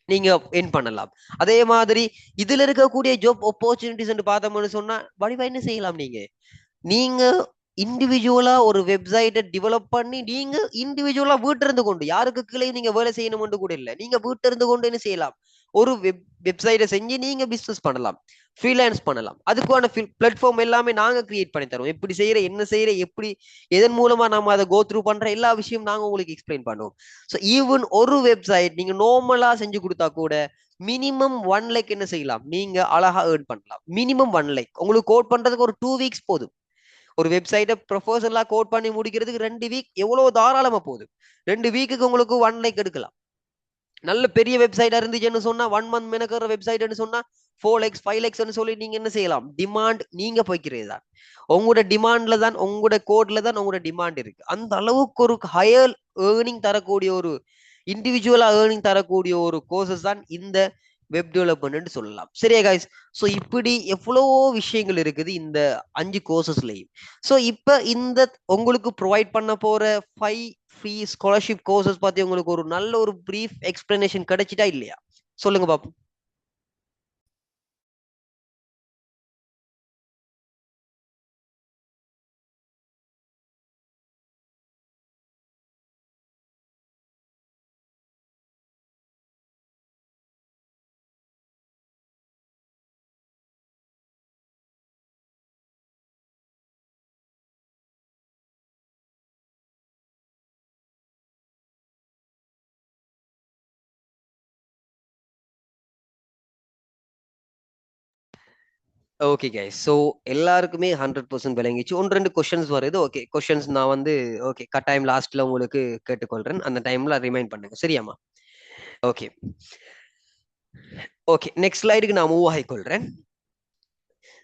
நீங்க என் பண்ணலாம். அதே மாதிரி இதுல இருக்கக்கூடிய ஜாப் ஆப்பர்ச்சுனிட்டிஸ் பார்த்தோம்னு சொன்னா வடிவா என்ன செய்யலாம்? நீங்க நீங்க இண்டிவிஜுவலா ஒரு வெப்சைட்டை டெவலப் பண்ணி நீங்க இண்டிவிஜுவலா வீட்டு இருந்து கொண்டு, யாருக்கு கீழே நீங்க வேலை செய்யணும்னு கூட இல்லை, நீங்க வீட்டு இருந்து கொண்டு என்ன செய்யலாம்? ஒரு வெப்சைட்டை செஞ்சு நீங்க பிசினஸ் பண்ணலாம், ஃப்ரீலான்ஸ் பண்ணலாம். அதுக்கான பிளாட்ஃபார்ம் எல்லாமே நாங்க கிரியேட் பண்ணி தரோம். எப்படி செய்யற, என்ன செய்யற, எப்படி எதன் மூலமா நம்ம அதை கோ த்ரூ பண்ற எல்லா விஷயம் நாங்க உங்களுக்கு எக்ஸ்பிளைன் பண்ணுவோம். ஸோ ஈவன் ஒரு வெப்சைட் நீங்க நார்மலா செஞ்சு கொடுத்தா கூட மினிமம் 1 லேக் என்ன செய்யலாம்? நீங்க அழகா ஏர்ன் பண்ணலாம். மினிமம் 1 லேக் உங்களுக்கு கோட் பண்றதுக்கு ஒரு 2 வீக்ஸ் போதும். ஒரு வெப்சைட்டை ப்ரொஃபஷனலா கோட் பண்ணி முடிக்கிறதுக்கு 2 வீக் எவ்வளவு தாராளமா போகுது. 2 வீக்குக்கு உங்களுக்கு 1 லேக் எடுக்கலாம். நல்ல பெரிய வெப்சைட்டா இருந்துச்சுன்னு சொன்னா 1 மந்த் மெனக்கிற வெப்சைட்னு சொன்னா 4 லேக்ஸ் 5 லேக்ஸ் சொல்லி நீங்க என்ன செய்யலாம்? டிமாண்ட் நீங்க போய்க்கிறது தான். உங்களோட டிமாண்ட்ல தான், உங்களோட கோட்ல தான் உங்களோட டிமாண்ட் இருக்கு. அந்த அளவுக்கு ஒரு ஹையர் ஏர்னிங் தரக்கூடிய ஒரு இண்டிவிஜுவலா ஏர்னிங் தரக்கூடிய ஒரு கோர்சஸ் தான் இந்த வெப் டெவலப்மெண்ட் சொல்லலாம். சரியா கைஸ்? ஸோ இப்படி எவ்வளவோ விஷயங்கள் இருக்குது இந்த 5 கோர்சஸ்லயும். ஸோ இப்ப இந்த உங்களுக்கு ப்ரொவைட் பண்ண போற 5 ஃப்ரீ ஸ்காலர்ஷிப் கோர்சஸ் பத்தி உங்களுக்கு ஒரு நல்ல ஒரு பிரீஃப் எக்ஸ்பிளனேஷன் கிடைச்சிட்டா இல்லையா? சொல்லுங்க பாப்போம். ஓகே கைஸ், ஸோ எல்லாருக்குமே 100% விளங்கிச்சு. ஒன்று ரெண்டு கொஷின்ஸ் வருது. ஓகே, கொஷின்ஸ் நான் வந்து ஓகே கட்டாயம் லாஸ்ட்ல உங்களுக்கு கேட்டுக்கொள்றேன். அந்த டைம்ல ரிமைண்ட் பண்ணுங்க, சரியாமா? ஓகே. ஓகே, நெக்ஸ்ட் ஸ்லைடுக்கு நான் மூவ் ஆகிக்கொள்றேன்.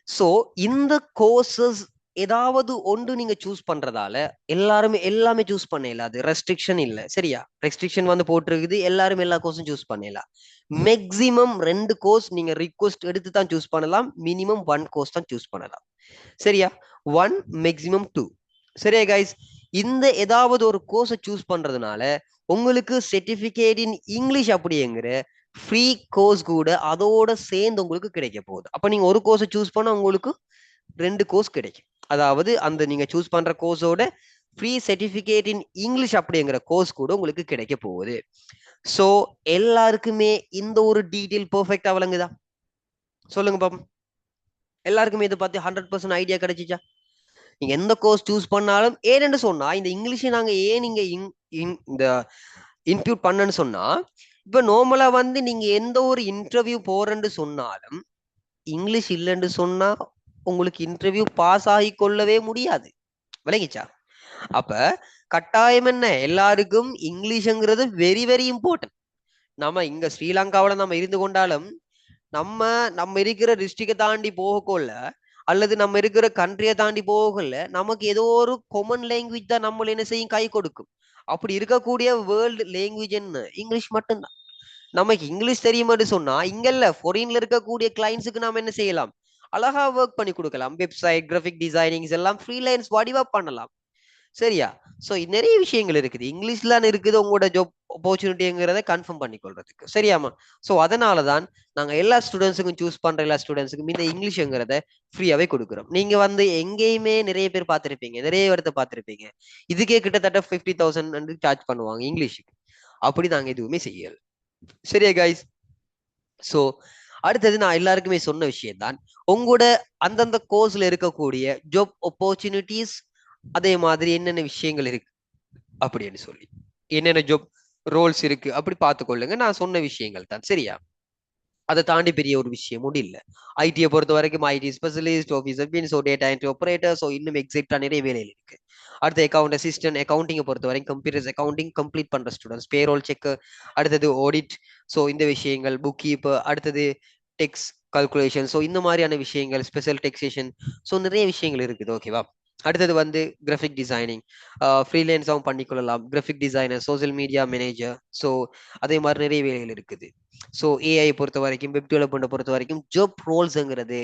ஸோ இந்த கோர்சஸ் ஏதாவது ஒன்று நீங்க சூஸ் பண்றதால எல்லாமே சூஸ் பண்ணல, அது ரெஸ்ட்ரிக்ஷன் இல்ல, சரியா? ரெஸ்ட்ரிக்ஷன் வந்து போட்டிருக்குது, எல்லாரும் எல்லா கோர்ஸும் சூஸ் பண்ணலாம். மேக்ஸிமம் 2 கோர்ஸ் நீங்க ரிக்வெஸ்ட் எடுத்து தான் சூஸ் பண்ணலாம். மினிமம் 1 கோர்ஸ் தான் சூஸ் பண்ணலாம், சரியா? 1 மேக்ஸிமம் 2. சரியா கைஸ்? இந்த ஏதாவது ஒரு கோர்ஸை சூஸ் பண்றதுனால உங்களுக்கு சர்டிபிகேட் இன் இங்கிலீஷ் அப்படிங்கிற ஃப்ரீ கோர்ஸ் கூட அதோட சேர்ந்து உங்களுக்கு கிடைக்க போகுது. அப்ப நீங்க ஒரு கோர்ஸை சூஸ் பண்ணா உங்களுக்கு 2 கோர்ஸ் கிடைக்கும். அதாவது அந்த நீங்க சூஸ் பண்ற கோர்ஸோட ஃப்ரீ சர்டிபிகேட் இன் இங்கிலீஷ் அப்படிங்கிற கோர்ஸ் கூட உங்களுக்கு கிடைக்க போகுது. சோ எல்லாருக்குமே இந்த ஒரு டீட்டெயில் பெர்ஃபெக்ட்டா விளங்குதா? சொல்லுங்க பாப்போம். எல்லாருக்குமே இதை பத்தி 100% ஐடியா கிடைச்சிச்சா? நீங்க எந்த கோர்ஸ் சூஸ் பண்ணாலும் ஏன்னு சொன்னா இந்த இங்கிலீஷை நாங்க ஏன் நீங்க இந்த இன்க்ளூட் பண்ணன்னு சொன்னா, இப்ப நார்மலா வந்து நீங்க எந்த ஒரு இன்டர்வியூ போறேன்னு சொன்னாலும் இங்கிலீஷ் இல்லைன்னு சொன்னா உங்களுக்கு இன்டர்வியூ பாஸ் ஆகி கொள்ளவே முடியாது. விளங்கிச்சா? அப்ப கட்டாயம் என்ன, எல்லாருக்கும் இங்கிலீஷ்ங்கிறது வெரி வெரி இம்பார்ட்டன்ட். நம்ம இங்க ஸ்ரீலங்காவில நம்ம இருந்து கொண்டாலும் நம்ம நம்ம இருக்கிற டிஸ்ட்ரிக்டை தாண்டி போகக்கொள்ள அல்லது நம்ம இருக்கிற கண்ட்ரியை தாண்டி போகல நமக்கு ஏதோ ஒரு காமன் லாங்குவேஜ் தான் நம்ம என்ன செய்யும் கை கொடுக்கும். அப்படி இருக்கக்கூடிய வேர்ல்டு லாங்குவேஜ் என்ன, இங்கிலீஷ் மட்டும்தான். நமக்கு இங்கிலீஷ் தெரியுமான்னு சொன்னா இங்கல்ல ஃபாரின்ல இருக்கக்கூடிய கிளைண்ட்ஸுக்கு நாம என்ன செய்யலாம், அழகா ஒர்க் பண்ணி கொடுக்கலாம். வெப்சைட், கிராஃபிக் டிசைனிங்ஸ் எல்லாம் ஃப்ரீலான்ஸ் வடிவா பண்ணலாம், சரியா? சோ நிறைய விஷயங்கள் இருக்குது, இங்கிலீஷ்ல இருக்குது உங்களோட ஜாப் ஆப்பர்ச்சுனிட்டிங்கிறத கன்ஃபார்ம் பண்ணி கொள்றதுக்கு, சரியாமா? சோ அதனாலதான் நாங்க எல்லா ஸ்டூடெண்ட்ஸுக்கும் சூஸ் பண்ற எல்லா ஸ்டூடெண்ட்ஸுக்கும் இந்த இங்கிலீஷ்ங்கிறத ஃப்ரீயாவே கொடுக்குறோம். நீங்க வந்து எங்கேயுமே நிறைய பேர் பார்த்திருப்பீங்க, நிறைய இடத்த பார்த்திருப்பீங்க, இதுக்கே கிட்டத்தட்ட 50,000 சார்ஜ் பண்ணுவாங்க இங்கிலீஷுக்கு. அப்படி நாங்க எதுவுமே செய்யல, சரியா கைஸ்? சோ அடுத்தது நான் எல்லாருக்குமே சொன்ன விஷயம் தான், உங்களோட அந்தந்த கோர்ஸ்ல இருக்கக்கூடிய ஜாப் ஆப்பர்ச்சுனிட்டிஸ், அதே மாதிரி என்னென்ன விஷயங்கள் இருக்கு அப்படின்னு சொல்லி, என்னென்ன ஜாப் ரோல்ஸ் இருக்கு அப்படி பார்த்துக்கொள்ளுங்க. நான் சொன்ன விஷயங்கள் தான், சரியா? அதை தாண்டி பெரிய ஒரு விஷயமும் இல்ல. ஐடியை பொறுத்த வரைக்கும் IT specialist, office admin, so data entry operator, so இன்னும் எக்ஸிட்டா நிறைய வேலைகள் இருக்கு. அடுத்து அக்கௌண்ட் அசிஸ்டன்ட், அக்கௌண்டிங்கை பொறுத்த வரைக்கும் கம்ப்யூட்டர்ஸ் அக்கௌண்டிங் கம்ப்ளீட் பண்ற ஸ்டூடெண்ட்ஸ், பேரோல் செக், அடுத்தது ஆடிட், ஸோ இந்த விஷயங்கள், புக் கீப்பர், அடுத்தது டெக்ஸ் கால்குலேஷன், ஸோ இந்த மாதிரியான விஷயங்கள், ஸ்பெஷல் டெக்ஸேஷன், ஸோ நிறைய விஷயங்கள் இருக்குது, ஓகேவா? அடுத்தது வந்து கிராஃபிக் டிசைனிங், ஃப்ரீலான்ஸாகவும் பண்ணிக்கொள்ளலாம். Graphic designer, social media manager, so அதே மாதிரி நிறைய வேலைகள் இருக்குது. ஸோ ஏஐ பொறுத்த வரைக்கும், வெப் டெவலப்மெண்ட் பொறுத்த வரைக்கும் ஜாப் ரோல்ஸ்ங்கிறது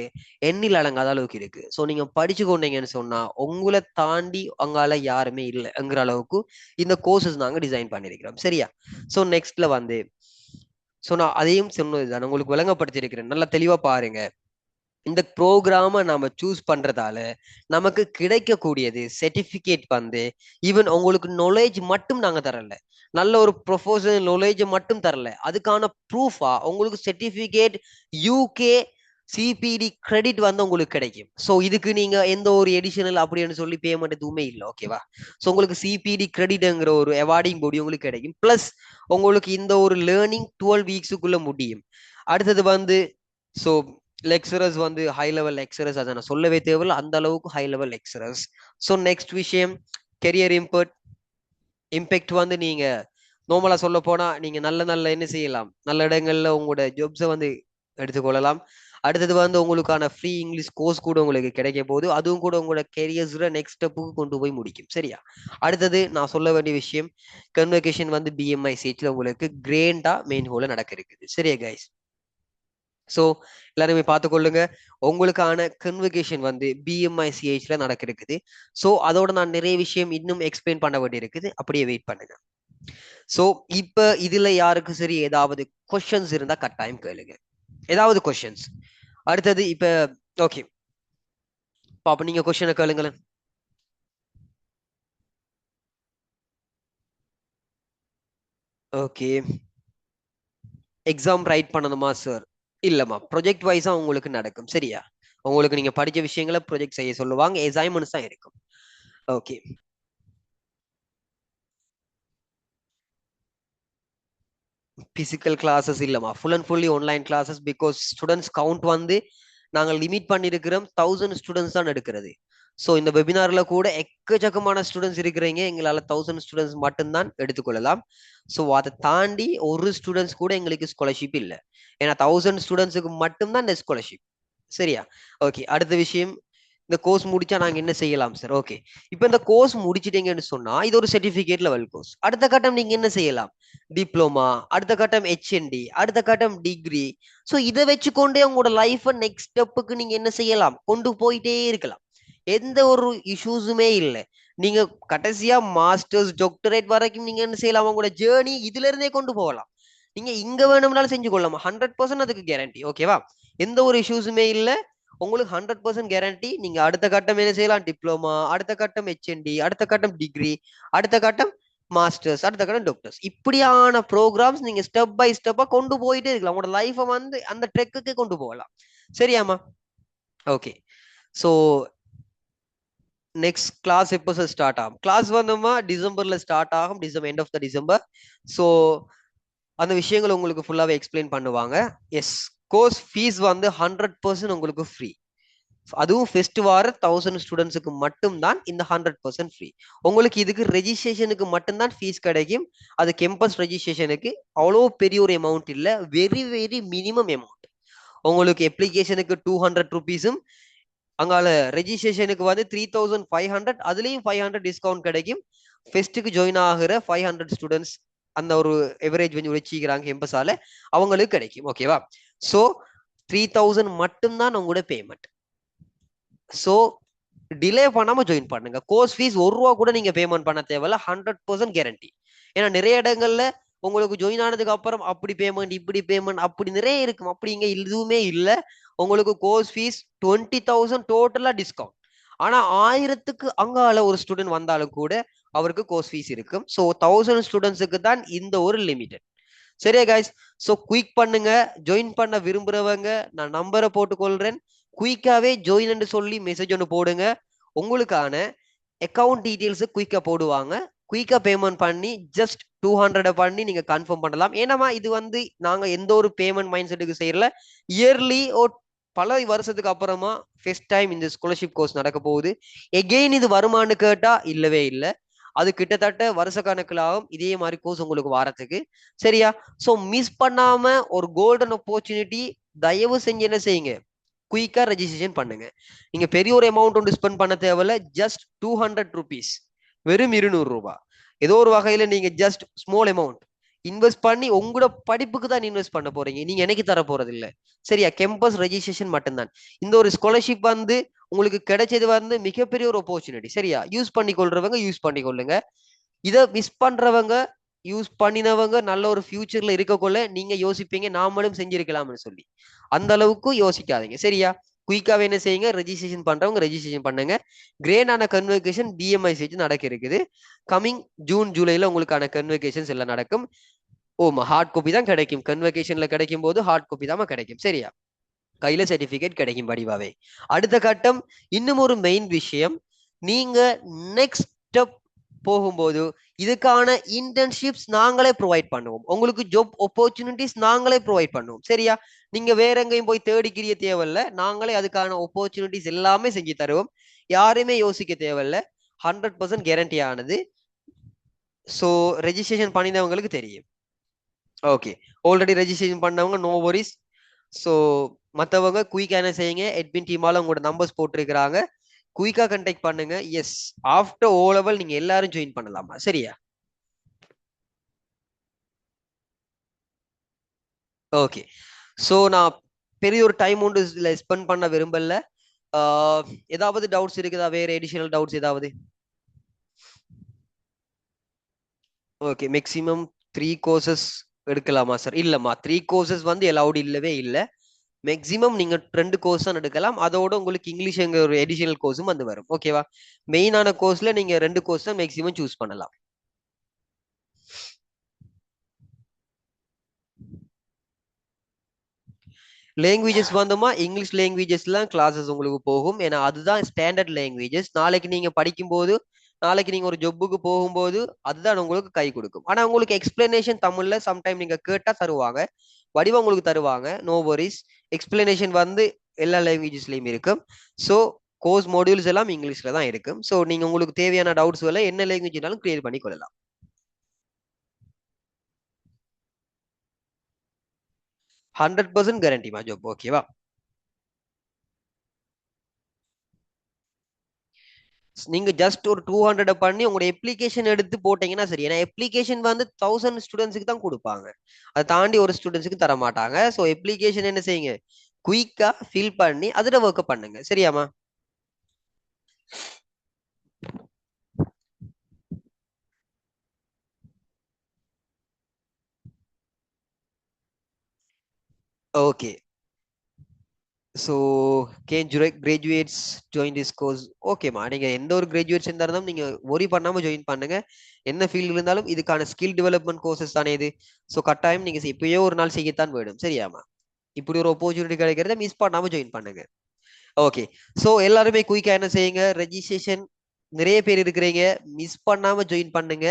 எண்ணில் அடங்காத அளவுக்கு இருக்கு. ஸோ நீங்க படிச்சு கொண்டீங்கன்னு சொன்னா உங்களை தாண்டி அங்கால யாருமே இல்லைங்கிற அளவுக்கு இந்த கோர்சஸ் நாங்க டிசைன் பண்ணிருக்கிறோம், சரியா? ஸோ நெக்ஸ்ட்ல வந்து ஸோ நான் அதையும் சொன்னதுதான் உங்களுக்கு விளங்கப்படுத்தியிருக்கிறேன், நல்லா தெளிவா பாருங்க. இந்த ப்ரோக்ராம நாம சூஸ் பண்றதால நமக்கு கிடைக்கக்கூடியது சர்டிபிகேட் வந்து ஈவன் உங்களுக்கு நாலேஜ் மட்டும் நாங்க தரல, நல்ல ஒரு ப்ரொஃபஷனல் நாலேஜ் மட்டும் தரல, அதுக்கான ப்ரூஃபா உங்களுக்கு சர்டிபிகேட், யூகே சிபிடி கிரெடிட் வந்து உங்களுக்கு கிடைக்கும். ஸோ இதுக்கு நீங்க எந்த ஒரு எடிஷனல் அப்படின்னு சொல்லி பேமெண்ட் எதுவுமே இல்லை, ஓகேவா? ஸோ உங்களுக்கு சிபிடி கிரெடிட்ங்கிற ஒரு அவார்டிங் பாடி உங்களுக்கு கிடைக்கும். பிளஸ் உங்களுக்கு இந்த ஒரு லேர்னிங் 12 வீக்ஸுக்குள்ள முடியும். அடுத்தது வந்து ஸோ லெக்சரர்ஸ் வந்து ஹை லெவல் லெக்சரர்ஸ், அதை நான் சொல்லவே தேவையில்ல, அந்த அளவுக்கு high level lecturers. So next விஷயம், கெரியர் இம்பேக்ட் வந்து நீங்க நார்மலா சொல்ல போனா நீங்க நல்ல நல்ல என்ன செய்யலாம், நல்ல இடங்கள்ல உங்களோட ஜாப்ஸை வந்து எடுத்துக்கொள்ளலாம். அடுத்தது வந்து உங்களுக்கான ஃப்ரீ இங்கிலீஷ் கோர்ஸ் கூட உங்களுக்கு கிடைக்க போகுது, அதுவும் கூட உங்களோட கெரியர்ஸ்ல நெக்ஸ்ட் ஸ்டெப்புக்கு கொண்டு போய் முடிக்கும், சரியா? அடுத்தது நான் சொல்ல வேண்டிய விஷயம், கன்வகேஷன் வந்து பிஎம்ஐ சீட்ல உங்களுக்கு கிரேண்டா மெயின் ஹோல நடக்க இருக்குது, சரியா கைஸ்? ஸோ எல்லாருமே பார்த்துக்கொள்ளுங்க, உங்களுக்கான கன்வகேஷன் வந்து பிஎம்ஐசிஹெச்ல நடக்க இருக்குது. ஸோ அதோட நான் நிறைய விஷயம் இன்னும் எக்ஸ்பிளைன் பண்ண வேண்டி இருக்குது, அப்படியே வெயிட் பண்ணுங்க. ஸோ இப்ப இதுல யாருக்கு சரி ஏதாவது கொஸ்டின்ஸ் இருந்தா கட்டாயம் கேளுங்க, ஏதாவது கொஸ்டின்ஸ். அடுத்தது இப்ப ஓகே பாப்ப, நீங்க கொஸ்டினை கேளுங்களேன். ஓகே, எக்ஸாம் ரைட் பண்ணணுமா சார்? இல்லம்மா, ப்ரொஜெக்ட் வைஸா உங்களுக்கு நடக்கும், சரியா? உங்களுக்கு நீங்க படிச்ச விஷயங்களை ப்ரொஜெக்ட் செய்ய சொல்லுவாங்க, அசைன்மெண்ட்ஸ் தான் இருக்கும். ஓகே, பிசிக்கல் கிளாஸஸ் இல்லமா, full and fully online classes. Because students count வந்து நாங்கள் லிமிட் பண்ணியிருக்கிறோம் 1000 ஸ்டூடெண்ட்ஸ் தான் எடுக்கிறது. ஸோ இந்த வெபினார்ல கூட எக்கச்சக்கமான ஸ்டூடெண்ட்ஸ் இருக்கிறீங்க, எங்களால் 1000 ஸ்டூடெண்ட்ஸ் மட்டும்தான் எடுத்துக்கொள்ளலாம். ஸோ அதை தாண்டி ஒரு ஸ்டூடெண்ட்ஸ் கூட எங்களுக்கு ஸ்காலர்ஷிப் இல்லை. ஏன்னா 1000 ஸ்டூடெண்ட்ஸுக்கு மட்டும்தான் இந்த ஸ்காலர்ஷிப். சரியா? ஓகே, அடுத்த விஷயம், இந்த கோர்ஸ் முடிச்சா நாங்க என்ன செய்யலாம் சார்? ஓகே, இப்போ இந்த கோர்ஸ் முடிச்சிட்டீங்கன்னு சொன்னா இது ஒரு சர்டிபிகேட் லெவல் கோர்ஸ். அடுத்த கட்டம் நீங்க என்ன செய்யலாம்? டிப்ளமா, அடுத்த கட்டம் ஹெச்என்டி, அடுத்த கட்டம் டிகிரி. ஸோ இதை வச்சுக்கொண்டே உங்களோட லைஃப் நெக்ஸ்ட் ஸ்டெப்புக்கு நீங்க என்ன செய்யலாம்? கொண்டு போயிட்டே இருக்கலாம். எந்த ஒரு இஷ்யூஸுமே இல்லை. நீங்க கடைசியா மாஸ்டர்ஸ் டாக்டரேட் வரைக்கும் நீங்க என்ன செய்யலாம்? உங்களோட ஜேர்னி இதுல இருந்தே கொண்டு போகலாம். நீங்க இங்க வேணும்னாலும் செஞ்சு கொள்ளலாம். 100% அதுக்கு கேரண்டி. ஓகேவா? எந்த ஒரு இஷ்யூஸுமே இல்லை. உங்களுக்கு 100% கேரண்டி. நீங்க அடுத்த கட்டம் என்ன செய்யலாம்? டிப்ளமா, அடுத்த கட்டம் ஹெச்என்டி, அடுத்த கட்டம் டிகிரி, அடுத்த கட்டம் மாஸ்டர்ஸ், அடுத்த கட்டம் டாக்டர்ஸ். இப்படியான ப்ரோக்ராம்ஸ் நீங்க ஸ்டெப் பை ஸ்டெப்பா கொண்டு போயிட்டே இருக்கலாம். உங்களோட லைஃபை வந்து அந்த ட்ரெக்குக்கு கொண்டு போகலாம். சரியாமா? ஓகே, ஸோ நெக்ஸ்ட் கிளாஸ் எப்போ சார் ஸ்டார்ட் ஆகும்? கிளாஸ் வந்தோமா டிசம்பர்ல ஸ்டார்ட் ஆகும், December end of the December. So அந்த விஷயங்கள் உங்களுக்கு ஃபுல்லாவே எக்ஸ்பிளைன் பண்ணுவாங்க. எஸ், கோர்ஸ் ஃபீஸ் வந்து 100% உங்களுக்கு ஃப்ரீ. அதுவும் ஃபெஸ்ட் வார 1000 ஸ்டூடெண்ட்ஸுக்கு மட்டும்தான் இந்த 100% ஃப்ரீ. உங்களுக்கு இதுக்கு ரெஜிஸ்ட்ரேஷனுக்கு மட்டும்தான் ஃபீஸ் கிடைக்கும். அது கேம்பஸ் ரெஜிஸ்ட்ரேஷனுக்கு அவ்வளோ பெரிய ஒரு அமௌண்ட் இல்லை, வெரி வெரி மினிமம் அமௌண்ட். உங்களுக்கு அப்ளிகேஷனுக்கு 200 ருபீஸும், அங்கால ரெஜிஸ்ட்ரேஷனுக்கு வந்து 3500, அதுலேயும் 500 டிஸ்கவுண்ட் கிடைக்கும். ஃபெஸ்ட்டுக்கு ஜாயின் ஆகிற 500 ஸ்டூடெண்ட்ஸ் அந்த ஒரு எவரேஜ் வந்து வச்சுக்கிறாங்க கேம்பஸால, அவங்களுக்கு கிடைக்கும். ஓகேவா? ஸோ 3000 மட்டும்தான் உங்களோட பேமெண்ட். ஸோ டிலே பண்ணாம ஜாயின் பண்ணுங்க. கோர்ஸ் ஃபீஸ் 1 ரூபா கூட நீங்க பேமெண்ட் பண்ண தேவையில்ல, 100% கேரண்டி. ஏன்னா நிறைய இடங்கள்ல உங்களுக்கு ஜாயின் ஆனதுக்கு அப்புறம் அப்படி பேமெண்ட் இப்படி பேமெண்ட் அப்படி நிறைய இருக்கும். அப்படி இங்க எதுவுமே இல்லை. உங்களுக்கு கோர்ஸ் ஃபீஸ் 20,000 டோட்டலா டிஸ்கவுண்ட். ஆனா 1000க்கு அங்கால ஒரு ஸ்டூடெண்ட் வந்தாலும் கூட அவருக்கு கோர்ஸ் ஃபீஸ் இருக்கும். ஸோ 1000 ஸ்டூடெண்ட்ஸுக்கு தான் இந்த ஒரு லிமிடெட். சரியா கைஸ்? ஸோ குயிக் பண்ணுங்க. ஜாயின் பண்ண விரும்புறவங்க நான் நம்பரை போட்டுக்கொள்றேன். குயிக்காவே ஜாயின் சொல்லி மெசேஜ் ஒன்று போடுங்க. உங்களுக்கான அக்கௌண்ட் டீட்டெயில்ஸ் குயிக்கா போடுவாங்க. குயிக்கா பேமெண்ட் பண்ணி ஜஸ்ட் 200 பண்ணி நீங்க கன்ஃபார்ம் பண்ணலாம். ஏன்னா இது வந்து நாங்க எந்த ஒரு பேமெண்ட் மைண்ட் செட்டுக்கு செய்யல. இயர்லி பல வருஷத்துக்கு அப்புறமா ஃபர்ஸ்ட் டைம் இந்த ஸ்காலர்ஷிப் கோர்ஸ் நடக்க போகுது. எகெயின் இது வருமானு கேட்டா இல்லவே இல்லை. அது கிட்டத்தட்ட வருஷ கணக்கில் ஆகும் இதே மாதிரி கோர்ஸ் உங்களுக்கு வாரத்துக்கு. சரியா? ஸோ மிஸ் பண்ணாம ஒரு கோல்டன் ஆப்பர்ச்சுனிட்டி. தயவு செஞ்சு என்ன செய்யுங்க? குயிக்கா ரெஜிஸ்ட்ரேஷன் பண்ணுங்க. நீங்க பெரிய ஒரு அமௌண்ட் ஒன்று ஸ்பெண்ட் பண்ண தேவையில்ல. ஜஸ்ட் 200 ருபீஸ், வெறும் 200 ரூபாய். ஏதோ ஒரு வகையில நீங்க ஜஸ்ட் ஸ்மால் அமௌண்ட் இன்வெஸ்ட் பண்ணி உங்களோட படிப்புக்கு தான் இன்வெஸ்ட் பண்ண போறீங்க. நீங்க எனக்கு தர போறது இல்லை. சரியா? கேம்பஸ் ரெஜிஸ்ட்ரேஷன் மட்டும்தான். இந்த ஒரு ஸ்காலர்ஷிப் வந்து உங்களுக்கு கிடைச்சது வந்து மிகப்பெரிய ஒரு ஆப்பர்ச்சுனிட்டி. சரியா? யூஸ் பண்ணிக்கொள்றவங்க யூஸ் பண்ணிக்கொள்ளுங்க. இதை மிஸ் பண்றவங்க, யூஸ் பண்ணினவங்க நல்ல ஒரு ஃபியூச்சர்ல இருக்கக்குள்ள நீங்க யோசிப்பீங்க நாமளும் செஞ்சிருக்கலாம்னு சொல்லி. அந்த அளவுக்கு யோசிக்காதீங்க. சரியா? குயிக்காவே என்ன செய்யுங்க? ரெஜிஸ்ட்ரேஷன் பண்றவங்க ரெஜிஸ்ட்ரேஷன் பண்ணுங்க. கிரேடான கன்வெகேஷன் BMICH நடக்க இருக்குது. கமிங் ஜூன் ஜூலைல உங்களுக்கான கன்வெகேஷன்ஸ் எல்லாம் நடக்கும். ஓமா, ஹார்ட் காப்பி தான் கிடைக்கும். கன்வெகேஷன்ல கிடைக்கும் போது ஹார்ட் காப்பி தான் கிடைக்கும். சரியா? கையில சர்டிபிகேட் கிடைக்கும் படிவாவே. அடுத்த கட்டம், இன்னும் ஒரு மெயின் விஷயம், நீங்க நெக்ஸ்ட் ஸ்டெப் போகும்போது இதுக்கான இன்டர்ன்ஷிப்ஸ் நாங்களே ப்ரொவைட் பண்ணுவோம். உங்களுக்கு ஜாப் ஆப்பர்ச்சுனிட்டிஸ் நாங்களே ப்ரொவைட் பண்ணுவோம். சரியா? நீங்க வேற எங்கேயும் போய் தேடிக்கிறிய தேவையில்ல. நாங்களே அதுக்கான ஆப்பர்ச்சுனிட்டிஸ் எல்லாமே செஞ்சு தருவோம். யாருமே யோசிக்க தேவையில்ல. 100% கேரண்டி ஆனது. ஸோ ரெஜிஸ்ட்ரேஷன் பண்ணினவங்களுக்கு தெரியும். ஓகே, ஆல்ரெடி ரெஜிஸ்ட்ரேஷன் பண்ணவங்க நோ வரிஸ். ஸோ மற்றவங்க குயிக்காக என்ன செய்யுங்க? அட்மின் டீமால உங்களோட நம்பர்ஸ் போட்டிருக்கிறாங்க. குயிக்கா கண்டெக்ட் பண்ணுங்க. எஸ், ஆஃப்டர் ஓ லெவல் நீங்க எல்லாரும் ஜாயின் பண்ணலாமா? சரியா? ஓகே, ஸோ நான் பெரிய ஒரு டைம் ஒன்று இதுல ஸ்பெண்ட் பண்ண விரும்பல. ஏதாவது டவுட்ஸ் இருக்குதா? வேற எடிஷனல் டவுட்ஸ் ஏதாவது? ஓகே, மேக்ஸிமம் 3 கோர்சஸ் எடுக்கலாமா சார்? இல்லம்மா, 3 கோர்சஸ் வந்து அலௌட் இல்லவே இல்லை. மேக்ஸிமம் நீங்க 2 கோர்ஸ் தான் எடுக்கலாம். அதோட உங்களுக்கு இங்கிலீஷ் ஒரு எடிஷனல் கோர்ஸும் வந்து வரும். ஓகேவா? மெயினான கோர்ஸ்ல நீங்க 2 கோர்ஸ் தான் மேக்ஸிமம் சூஸ் பண்ணலாம். லாங்குவேஜஸ் வந்தோமா, இங்கிலீஷ் லாங்குவேஜஸ்லாம் கிளாஸஸ் உங்களுக்கு போகும். ஏன்னா அதுதான் ஸ்டாண்டர்ட் லாங்குவேஜஸ். நாளைக்கு நீங்க படிக்கும்போது, நாளைக்கு நீங்க ஒரு ஜொப்புக்கு போகும்போது அதுதான் உங்களுக்கு கை கொடுக்கும். ஆனா உங்களுக்கு எக்ஸ்பிளனேஷன் தமிழ்ல சம்டைம் நீங்க கேட்டா தருவாங்க, வடிவம் உங்களுக்கு தருவாங்க. No worries. எக்ஸ்பிளனேஷன் வந்து எல்லா லாங்குவேஜஸ்லயும் இருக்கும். ஸோ கோர்ஸ் மாடியூல்ஸ் எல்லாம் இங்கிலீஷ்ல தான் இருக்கும். ஸோ நீங்க உங்களுக்கு தேவையான டவுட்ஸ் என்ன லாங்குவேஜ்னாலும் கிளியர் பண்ணி கொள்ளலாம். 100% கேரண்டிமா ஜாப். ஓகேவா? நீங்க ஜஸ்ட் ஒரு 200 பண்ணி உங்களோட அப்ளிகேஷன் எடுத்து போட்டீங்கன்னா சரி. ஏன்னா அப்ளிகேஷன் வந்து 1000 ஸ்டூடெண்ட்ஸுக்கு தான் கொடுப்பாங்க. அதை தாண்டி ஒரு ஸ்டூடெண்ட்ஸுக்கு தர மாட்டாங்க. ஸோ அப்ளிகேஷன் என்ன செய்யுங்க, குயிக்கா ஃபில் பண்ணி அதில் ஒர்க் பண்ணுங்க. சரியாமா? Okay. So can graduates join this course? ஓகேம்மா, நீங்க எந்த ஒரு கிராஜுவேட்ஸ் இருந்தாலும் நீங்க ஒரி பண்ணாம ஜாயின் பண்ணுங்க. என்ன ஃபீல்டு இருந்தாலும் இதுக்கான ஸ்கில் டெவலப்மெண்ட் கோர்சஸ் தானே இது. ஸோ கட்டாயம் நீங்க இப்பயோ ஒரு நாள் செய்யத்தான் வேணும். சரியாமா? இப்படி ஒரு ஆப்பர்ச்சுனிட்டி கிடைக்கிறத மிஸ் பண்ணாம ஜாயின் பண்ணுங்க. ஓகே. ஸோ எல்லாருமே குயிக்கா என்ன செய்யுங்க, ரெஜிஸ்ட்ரேஷன் நிறைய பேர் இருக்கிறீங்க, மிஸ் பண்ணாம ஜாயின் பண்ணுங்க.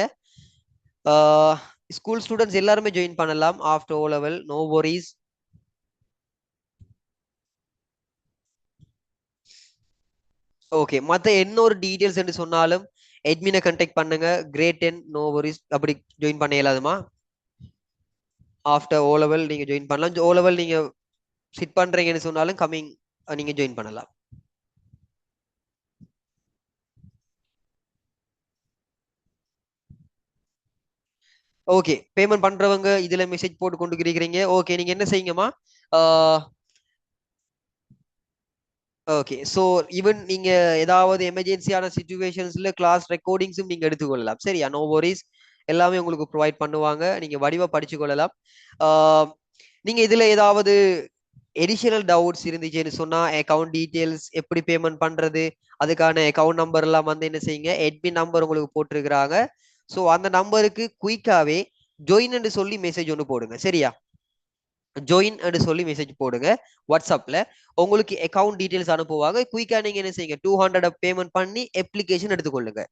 ஸ்கூல் ஸ்டூடெண்ட்ஸ் எல்லாருமே ஜாயின் பண்ணலாம் after O level, no worries. Okay. மத்த என்ன ஒரு டீடைல்ஸ் என்று சொன்னாலும் அட்மினை கான்டாக்ட் பண்ணுங்க. கிரேட் 10 நோ வொரிஸ் அப்படி ஜாயின் பண்ண இயலாதுமா? ஆஃப்டர் ஓ லெவல் நீங்க ஜாயின் பண்ணலாம். ஓ லெவல் நீங்க சிட் பண்றீங்கன்னு சொன்னாலும் கம்மிங் நீங்க ஜாயின் பண்ணலாம். ஓகே. பேமெண்ட் பண்றவங்க இதுல மெசேஜ் போட்டு கொண்டு இருக்கிறீங்க. ஓகே, நீங்க என்ன செய்யுங்கம்மா, ஓகே. ஸோ ஈவன் நீங்க ஏதாவது எமர்ஜென்சியான சுச்சுவேஷன்ஸ்ல கிளாஸ் ரெக்கார்டிங்ஸும் நீங்க எடுத்துக்கொள்ளலாம். சரியா? No worries. எல்லாமே உங்களுக்கு ப்ரொவைட் பண்ணுவாங்க. நீங்க வடிவா படிச்சு கொள்ளலாம். ஆஹ் நீங்க இதுல ஏதாவது எடிஷனல் டவுட்ஸ் இருந்துச்சுன்னு சொன்னா அக்கவுண்ட் டீடைல்ஸ் எப்படி பேமெண்ட் பண்றது, அதுக்கான அக்கவுண்ட் நம்பர் எல்லாம் வந்து என்ன செய்யுங்க, அட்மின் நம்பர் உங்களுக்கு போட்டிருக்கிறாங்க. ஸோ அந்த நம்பருக்கு குயிக்காவே ஜாயின் சொல்லி மெசேஜ் ஒன்று போடுங்க. சரியா? ஜாயின் சொல்லி மெசேஜ் போடுங்க வாட்ஸ்அப்ல. உங்களுக்கு அக்கவுண்ட் டீடைல்ஸ் அனுப்புவாங்க. குயிக்கா நீங்க என்ன செய்யுங்க, 200 பேமெண்ட் பண்ணி அப்ளிகேஷன் எடுத்துக்கொள்ளுங்க.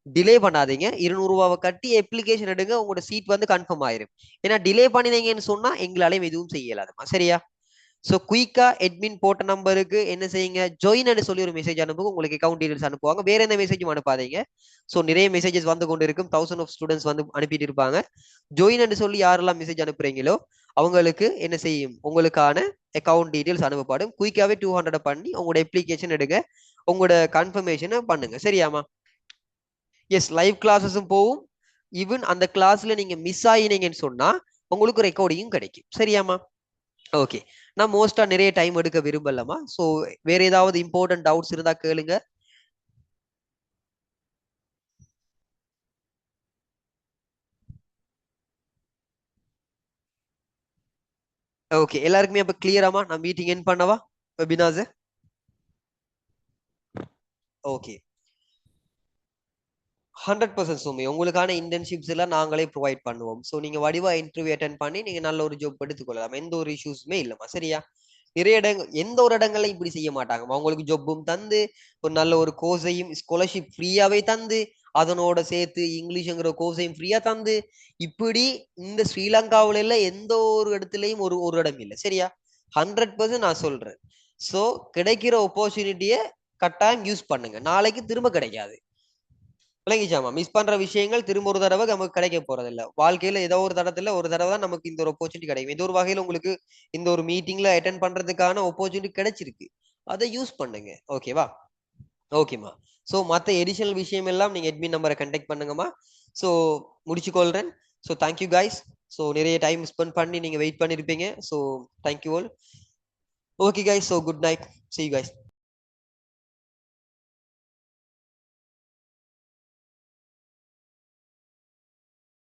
டிலே பண்ணாதீங்க. 200 ரூபாவை கட்டி அப்ளிகேஷன் எடுங்க. உங்களோட சீட் வந்து கன்ஃபார்ம் ஆயிரும். ஏன்னா டிலே பண்ணினீங்கன்னு சொன்னா எங்களாலையும் எதுவும் செய்யலாதுமா. சரியா? ஸோ குயிக்கா அட்மின் போட்ட நம்பருக்கு என்ன செய்யுங்க, ஜாயின் சொல்லி ஒரு மெசேஜ் அனுப்புங்க. உங்களுக்கு அக்கவுண்ட் டீடைல்ஸ் அனுப்புவாங்க. வேற எந்த மெசேஜும் அனுப்பாதீங்க. ஸோ நிறைய மெசேஜஸ் வந்து கொண்டு இருக்கும். 1000 ஆஃப் ஸ்டூடெண்ட்ஸ் வந்து அனுப்பிட்டு இருப்பாங்க. ஜாயின் சொல்லி யாரெல்லாம் மெசேஜ் அனுப்புறீங்களோ அவங்களுக்கு என்ன செய்யும், உங்களுக்கான அக்கவுண்ட் டீடைல்ஸ் அனுப்பப்படும். குயிக்காவே 200 பண்ணி உங்களோட அப்ளிகேஷன் எடுங்க. உங்களோட கன்ஃபர்மேஷனை பண்ணுங்க. சரியாமா? எஸ், லைவ் கிளாஸஸும் போகும். ஈவன் அந்த கிளாஸ்ல நீங்க மிஸ் ஆயினீங்கன்னு சொன்னா உங்களுக்கு ரெக்கார்டிங்கும் கிடைக்கும். சரியாமா? ஓகே. நான் மோஸ்டா நிறைய டைம் எடுக்க விரும்பலமா. ஸோ வேற ஏதாவது இம்பார்ட்டன்ட் டவுட்ஸ் இருந்தா கேளுங்க. ஓகே. எல்லாருக்குமே அப்ப கிளியராமா? நான் மீட்டிங் என் பண்ணவா வெபினாஸ்? ஓகே. 100% சுமி, உங்களுக்கான இன்டர்ன்ஷிப்ஸ் எல்லாம் நாங்களே ப்ரொவைட் பண்ணுவோம். ஸோ நீங்க வடிவா இன்டர்வியூ அட்டன் பண்ணி நீங்க நல்ல ஒரு ஜாப் எடுத்துக்கொள்ளலாம். எந்த ஒரு இஷ்யூஸுமே இல்லைம்மா. சரியா? நிறைய இடங்கள், எந்த ஒரு இடங்கள்ல இப்படி செய்ய மாட்டாங்கம்மா. உங்களுக்கு ஜொப்பும் தந்து ஒரு நல்ல ஒரு கோர்ஸையும் ஸ்காலர்ஷிப் ஃப்ரீயாவே தந்து அதனோட சேர்த்து இங்கிலீஷ்ங்கிற கோர்ஸையும் ஃப்ரீயா தந்து இப்படி இந்த ஸ்ரீலங்காவில எல்லாம் எந்த ஒரு இடத்துலயும் ஒரு ஒரு இடம் இல்லை. சரியா? 100% நான் சொல்றேன். ஸோ கிடைக்கிற ஆப்பர்ச்சுனிட்டியை கட்டாயம் யூஸ் பண்ணுங்க. நாளைக்கு திரும்ப கிடைக்காது. விளங்கிச்சாமா? மிஸ் பண்ற விஷயங்கள் திரும்ப ஒரு தடவை நமக்கு கிடைக்க போறது இல்ல. வாழ்க்கையில ஏதோ ஒரு தடத்துல ஒரு தடவை தான் நமக்கு இந்த ஒரு ஆப்பர்ச்சுனிட்டி கிடைக்கும். ஏதோ ஒரு வகையில உங்களுக்கு இந்த ஒரு மீட்டிங்ல அட்டென்ட் பண்றதுக்கான ஆப்பர்ச்சுனிட்டி கிடைச்சிருக்கு. அதை யூஸ் பண்ணுங்க. ஓகேவா? ஓகேமா. ஸோ மத்த எடிஷனல் விஷயம் எல்லாம் நீங்க அட்மின் நம்பரை கண்டெக்ட் பண்ணுங்கம்மா. ஸோ முடிச்சுக்கொள்றேன். So thank you guys. ஸோ நிறைய டைம் ஸ்பெண்ட் பண்ணி நீங்க வெயிட் பண்ணிருப்பீங்க. So thank you all. Okay guys. So good night. See you guys.